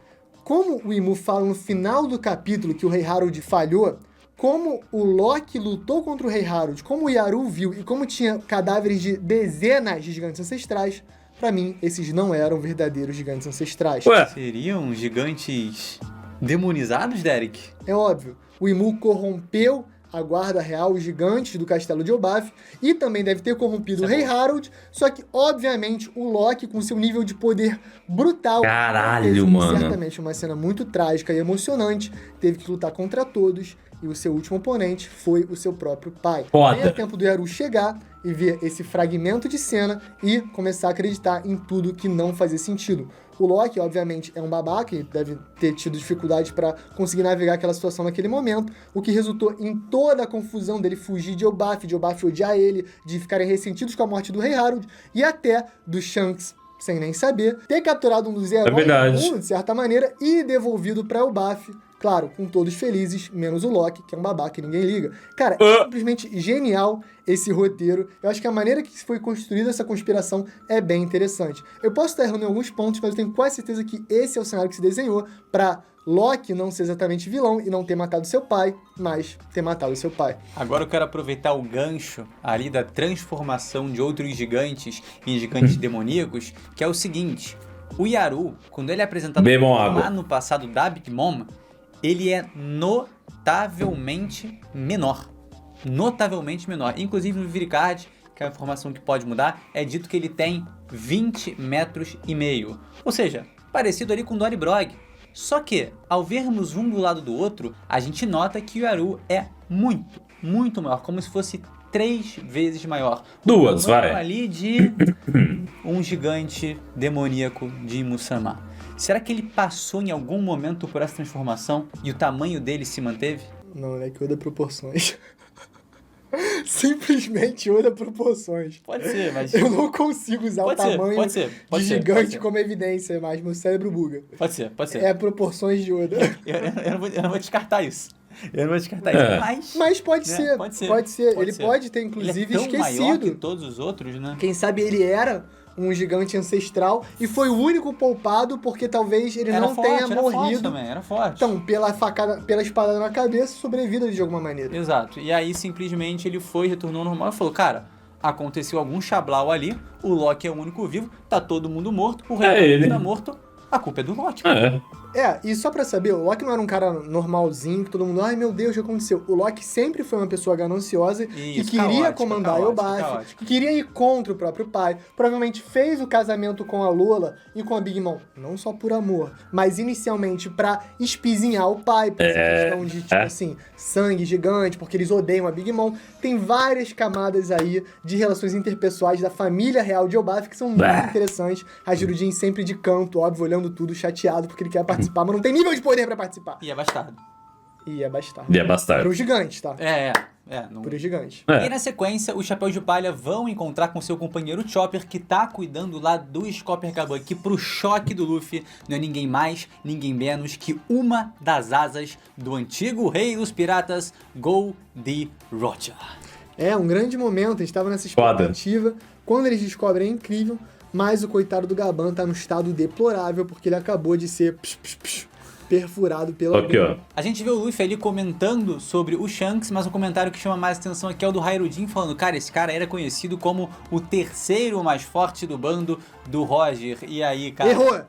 Como o Imu fala no final do capítulo que o Rei Harold falhou, como o Loki lutou contra o Rei Harold, como o Yaru viu e como tinha cadáveres de dezenas de gigantes ancestrais, pra mim, esses não eram verdadeiros gigantes ancestrais. Seriam gigantes demonizados, Derek? É óbvio. O Imu corrompeu a guarda real, os gigantes do castelo de Elbaf, e também deve ter corrompido o Rei Harold, só que, obviamente, o Loki, com seu nível de poder brutal... Caralho, mano. Certamente uma cena muito trágica e emocionante, teve que lutar contra todos, e o seu último oponente foi o seu próprio pai. Foda. Aí é tempo do Yaru chegar e ver esse fragmento de cena e começar a acreditar em tudo que não fazia sentido. O Loki, obviamente, é um babaca e deve ter tido dificuldade para conseguir navegar aquela situação naquele momento, o que resultou em toda a confusão dele fugir de Elbaf odiar ele, de ficarem ressentidos com a morte do Rei Harold e até do Shanks, sem nem saber, ter capturado um dos heróis, de certa maneira, e devolvido para Elbaf. Claro, com todos felizes, menos o Loki, que é um babaca e ninguém liga. Cara, é simplesmente genial esse roteiro. Eu acho que a maneira que foi construída essa conspiração é bem interessante. Eu posso estar errando em alguns pontos, mas eu tenho quase certeza que esse é o cenário que se desenhou para Loki não ser exatamente vilão e não ter matado seu pai, mas ter matado seu pai. Agora eu quero aproveitar o gancho ali da transformação de outros gigantes em gigantes demoníacos, que é o seguinte. O Yaru, quando ele é apresentado lá no passado da Big Mom, ele é notavelmente menor. Notavelmente menor. Inclusive no Viricard, que é uma informação que pode mudar, é dito que ele tem 20 metros e meio. Ou seja, parecido ali com Dory Brog. Só que, ao vermos um do lado do outro, a gente nota que o Yaru é muito, muito maior. Como se fosse 3 vezes maior. Duas, vai. Ali de um gigante demoníaco de Imu-sama. Será que ele passou em algum momento por essa transformação e o tamanho dele se manteve? Não, é que Oda proporções. Simplesmente Oda proporções. Pode ser, mas... Eu não consigo usar o tamanho de gigante como evidência, mas meu cérebro buga. Pode ser. É proporções de Oda. Eu não vou descartar isso. Eu não vou descartar isso, Mas pode ser. Pode ser. Ele pode ter, inclusive, ele é tão maior que esquecido. todos os outros, né? Quem sabe ele era um gigante ancestral e foi o único poupado porque talvez ele não tenha morrido. Era forte. Então, pela espadada na cabeça, sobrevida de alguma maneira. Exato. E aí, simplesmente, ele retornou ao normal e falou, cara, aconteceu algum chablau ali, o Loki é o único vivo, tá todo mundo morto, o rei tá morto, a culpa é do Loki. E só pra saber, o Loki não era um cara normalzinho, que todo mundo, ai meu Deus, o que aconteceu? O Loki sempre foi uma pessoa gananciosa que queria comandar Elbaf, que queria ir contra o próprio pai, provavelmente fez o casamento com a Lola e com a Big Mom, não só por amor, mas inicialmente pra espizinhar o pai, por essa questão de, tipo assim, sangue gigante, porque eles odeiam a Big Mom. Tem várias camadas aí de relações interpessoais da família real de Elbaf que são muito interessantes. A Jurudin sempre de canto, óbvio, olhando tudo, chateado, porque ele quer participar, mas não tem nível de poder pra participar. E é bastardo. E é bastardo. Pro gigante, tá? Pro gigante. E na sequência, os Chapéus de Palha vão encontrar com seu companheiro Chopper, que tá cuidando lá do Copacabana, que pro choque do Luffy, não é ninguém mais, ninguém menos que uma das asas do antigo rei dos piratas, Goldie Roger. Um grande momento, a gente tava nessa expectativa. Quando eles descobrem, é incrível, mas o coitado do Gaban tá num estado deplorável, porque ele acabou de ser perfurado pela... A gente vê o Luffy ali comentando sobre o Shanks, mas o comentário que chama mais atenção aqui é o do Hairudin, falando, cara, esse cara era conhecido como o terceiro mais forte do bando do Roger. E aí, cara... Errou!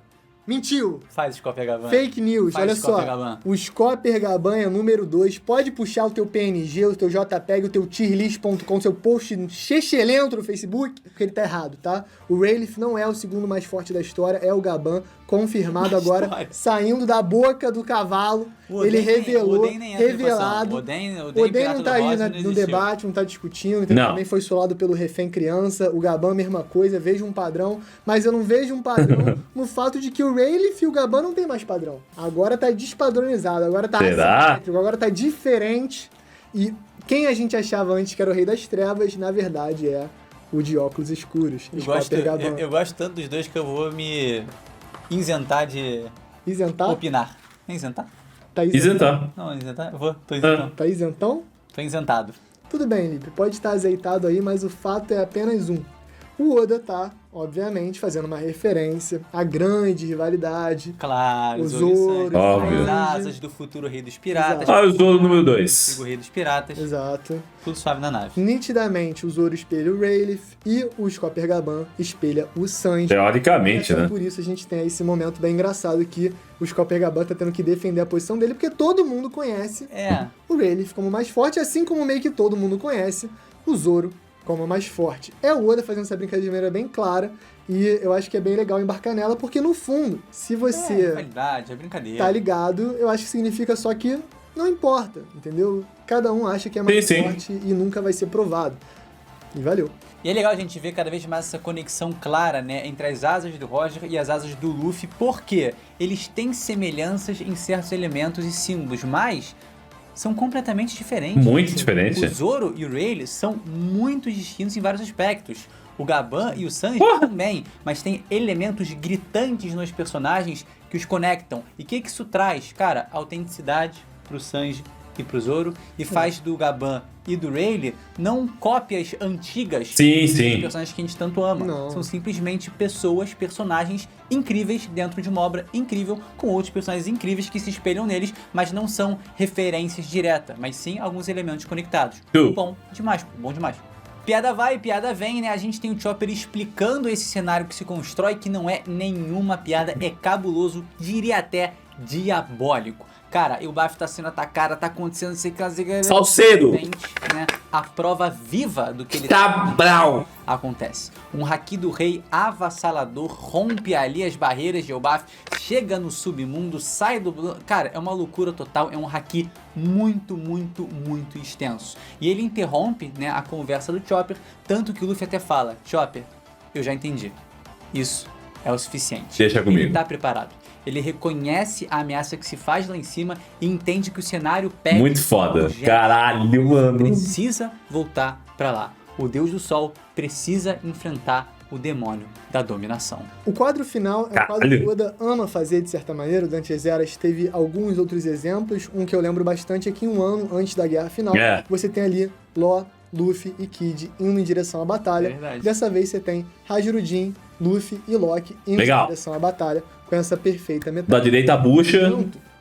Mentiu! Faz o Copacabana. Fake news, olha só. O Copacabana é número 2. Pode puxar o teu PNG, o teu JPEG, o teu tierlist.com, seu post chechelento no Facebook, porque ele tá errado, tá? O Rayleigh não é o segundo mais forte da história, é o Gaban, confirmado agora, saindo da boca do cavalo. Ele revelou, revelado. Oden não tá aí no debate, não tá discutindo, então também foi solado pelo refém criança. O Gaban, mesma coisa, vejo um padrão, mas eu não vejo um padrão no fato de que o Rayleigh e o Gaban não tem mais padrão. Agora tá despadronizado, agora tá assimétrico, agora tá diferente. E quem a gente achava antes que era o Rei das Trevas, na verdade é o de óculos escuros. Eu gosto tanto dos dois que eu vou me isentar de opinar. Isentar? Tá isentão? Não, isentar? Tô isentão. Tá isentão? Tô isentado. Tudo bem, Lipe, pode estar azeitado aí, mas o fato é apenas um. O Oda tá, obviamente, fazendo uma referência à grande rivalidade. Claro, o Zoro, as asas do futuro rei dos piratas. O Zoro número 2. O rei dos piratas. Exato. Tudo suave na nave. Nitidamente, o Zoro espelha o Rayleigh e o Copacabana espelha o Sanji. Teoricamente, né? Por isso a gente tem esse momento bem engraçado que o Copacabana tá tendo que defender a posição dele, porque todo mundo conhece o Rayleigh como mais forte, assim como meio que todo mundo conhece o Zoro como mais forte. É o Oda fazendo essa brincadeira bem clara, e eu acho que é bem legal embarcar nela, porque no fundo, se você é brincadeira. Tá ligado, eu acho que significa só que não importa, entendeu? Cada um acha que é mais forte e nunca vai ser provado. E valeu. E é legal a gente ver cada vez mais essa conexão clara, né, entre as asas do Roger e as asas do Luffy, porque eles têm semelhanças em certos elementos e símbolos, mas são completamente diferentes. Muito diferentes. O Zoro e o Rayleigh são muito distintos em vários aspectos. O Gaban e o Sanji também, mas tem elementos gritantes nos personagens que os conectam. E o que isso traz? Cara, autenticidade pro Sanji e pro Zoro, e faz do Gaban e do Rayleigh não cópias antigas dos personagens que a gente tanto ama. Não. São simplesmente personagens incríveis dentro de uma obra incrível, com outros personagens incríveis que se espelham neles, mas não são referências diretas, mas sim alguns elementos conectados. Bom demais. Piada vai, piada vem, né? A gente tem o Chopper explicando esse cenário que se constrói, que não é nenhuma piada, é cabuloso, diria até diabólico. Cara, o Elbaf tá sendo atacado, tá acontecendo... Salcedo! Né? A prova viva do que ele Cabral! Acontece. Um haki do rei avassalador rompe ali as barreiras de Elbaf, chega no submundo, sai do... Cara, é uma loucura total, é um haki muito extenso. E ele interrompe, né, a conversa do Chopper, tanto que o Luffy até fala, Chopper, eu já entendi. Isso é o suficiente. Deixa comigo. Ele tá preparado. Ele reconhece a ameaça que se faz lá em cima e entende que o cenário pega... Muito foda. Caralho, mano. Precisa voltar pra lá. o Deus do Sol precisa enfrentar o demônio da dominação. O quadro final é um quadro que o Oda ama fazer de certa maneira. O Dante Eras teve alguns outros exemplos. Um que eu lembro bastante é que 1 ano antes da guerra final, você tem ali Law, Luffy e Kid indo em direção à batalha. Dessa vez você tem Hajirudin, Luffy e Loki indo em direção à batalha com essa perfeita metade. Da direita a bucha.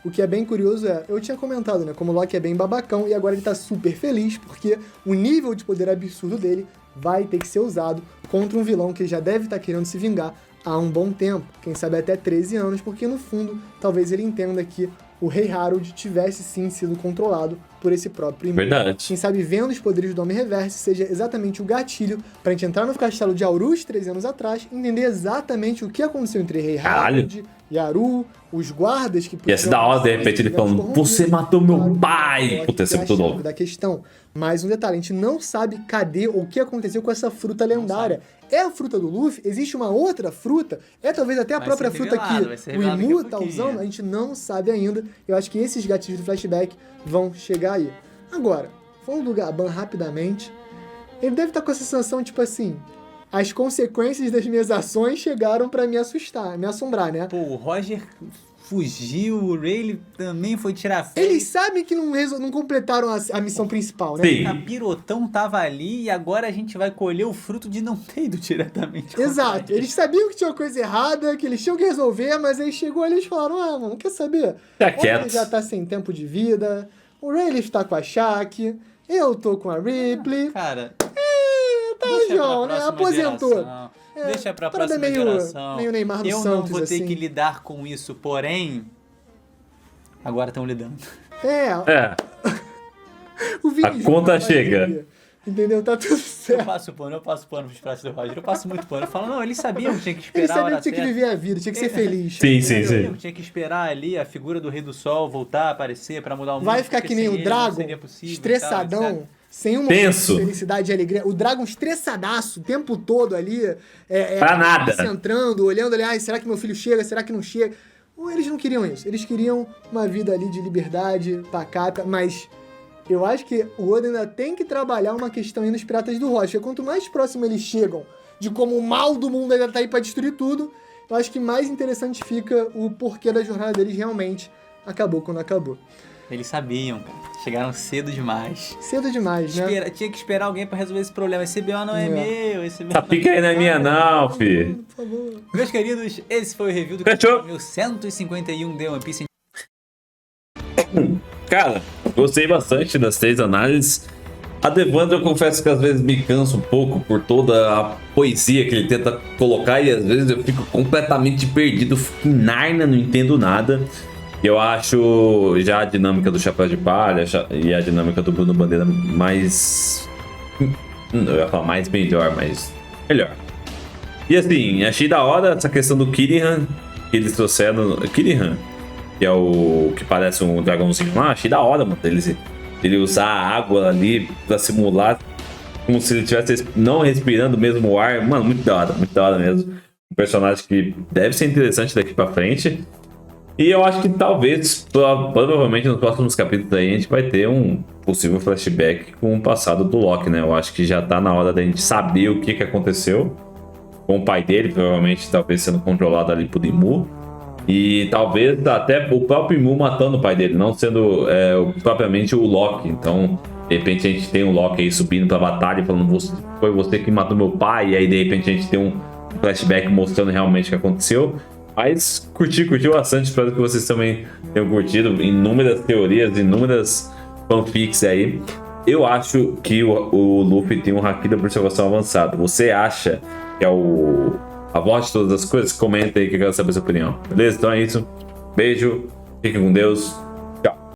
O que é bem curioso eu tinha comentado, né, como o Loki é bem babacão e agora ele tá super feliz porque o nível de poder absurdo dele vai ter que ser usado contra um vilão que ele já deve estar querendo se vingar há um bom tempo, quem sabe até 13 anos, porque no fundo talvez ele entenda que o Rei Harold tivesse sim sido controlado por esse próprio inimigo. Verdade. Quem sabe vendo os poderes do Homem Reverse seja exatamente o gatilho pra gente entrar no castelo de Aurus 13 anos atrás e entender exatamente o que aconteceu entre Rei Harold, Yaru, os guardas que... Ia ser da hora, de repente, ele falando, você matou meu pai! Puta, ia ser muito louco. Da questão. Mas um detalhe, a gente não sabe cadê o que aconteceu com essa fruta lendária. É a fruta do Luffy? Existe uma outra fruta? É talvez até a própria fruta que o Imu tá usando? A gente não sabe ainda. Eu acho que esses gatilhos do flashback vão chegar aí. Agora, falando do Gaban rapidamente, ele deve estar com essa sensação, tipo assim... As consequências das minhas ações chegaram pra me assombrar, né? Pô, o Roger fugiu, o Rayleigh também foi tirar férias. Eles sabem que não completaram a missão principal, né? Sim. O capirotão tava ali e agora a gente vai colher o fruto de não ter ido diretamente. Exato. Eles sabiam que tinha uma coisa errada, que eles tinham que resolver, mas aí chegou ali e falaram, mano, quer saber? Ele já tá sem tempo de vida, o Rayleigh tá com a Shaq, eu tô com a Ripley. Cara... Tá, João, né? Aposentou. Deixa pra próxima geração. Meio Neymar do Eu Santos, não vou ter assim. que lidar com isso, porém... Agora estão lidando. O Vini a conta chega. Entendeu? Tá tudo certo. Eu passo pano pros frases do Roger. Eu passo muito pano. Eu falo, não, eles sabiam que tinha que esperar Eles a sabiam hora que tinha que certa. viver a vida, tinha que ser feliz. Sim. Tinha que esperar ali a figura do Rei do Sol voltar a aparecer pra mudar o mundo. Vai ficar que nem o Dragon, estressadão, sem uma felicidade e alegria. O Dragon estressadaço o tempo todo ali. Pra nada. Concentrando, olhando ali, será que meu filho chega, será que não chega? Eles não queriam isso. Eles queriam uma vida ali de liberdade, pacata, mas... Eu acho que o Oda ainda tem que trabalhar uma questão aí nos Piratas do Rocha. Quanto mais próximo eles chegam de como o mal do mundo ainda tá aí pra destruir tudo, eu acho que mais interessante fica o porquê da jornada deles realmente acabou quando acabou. Eles sabiam, cara. Chegaram cedo demais. Cedo demais, né? Tinha que esperar alguém pra resolver esse problema. Esse BO não é meu, esse BO Essa pica aí não é minha não, fi. Por favor. Meus queridos, esse foi o review do Fechou. 1151 de One Piece. Cara, gostei bastante das 3 análises. A Devandra, eu confesso que às vezes me cansa um pouco por toda a poesia que ele tenta colocar e às vezes eu fico completamente perdido, fico em Narnia, não entendo nada. E eu acho já a dinâmica do Chapéu de Palha e a dinâmica do Bruno Bandeira mais... Eu ia falar mais melhor, mas melhor. E assim, achei da hora essa questão do Kirihan, que eles trouxeram... Kirihan, que é o que parece um dragãozinho lá, achei da hora, mano, ele usar a água ali pra simular como se ele estivesse não respirando mesmo o ar. Mano, muito da hora mesmo. Um personagem que deve ser interessante daqui pra frente. E eu acho que talvez, provavelmente nos próximos capítulos aí, a gente vai ter um possível flashback com o passado do Loki, né? Eu acho que já tá na hora da gente saber o que aconteceu com o pai dele, provavelmente talvez sendo controlado ali por Imu. E talvez até o próprio Imu matando o pai dele, não sendo propriamente o Loki. Então, de repente a gente tem um Loki aí subindo pra batalha, falando, foi você que matou meu pai. E aí, de repente, a gente tem um flashback mostrando realmente o que aconteceu. Mas curti bastante, espero que vocês também tenham curtido. Inúmeras teorias, inúmeras fanfics aí. Eu acho que o Luffy tem um Haki da observação avançado. Você acha que é a voz de todas as coisas? Comenta aí que eu quero saber a sua opinião. Beleza? Então é isso. Beijo, fiquem com Deus.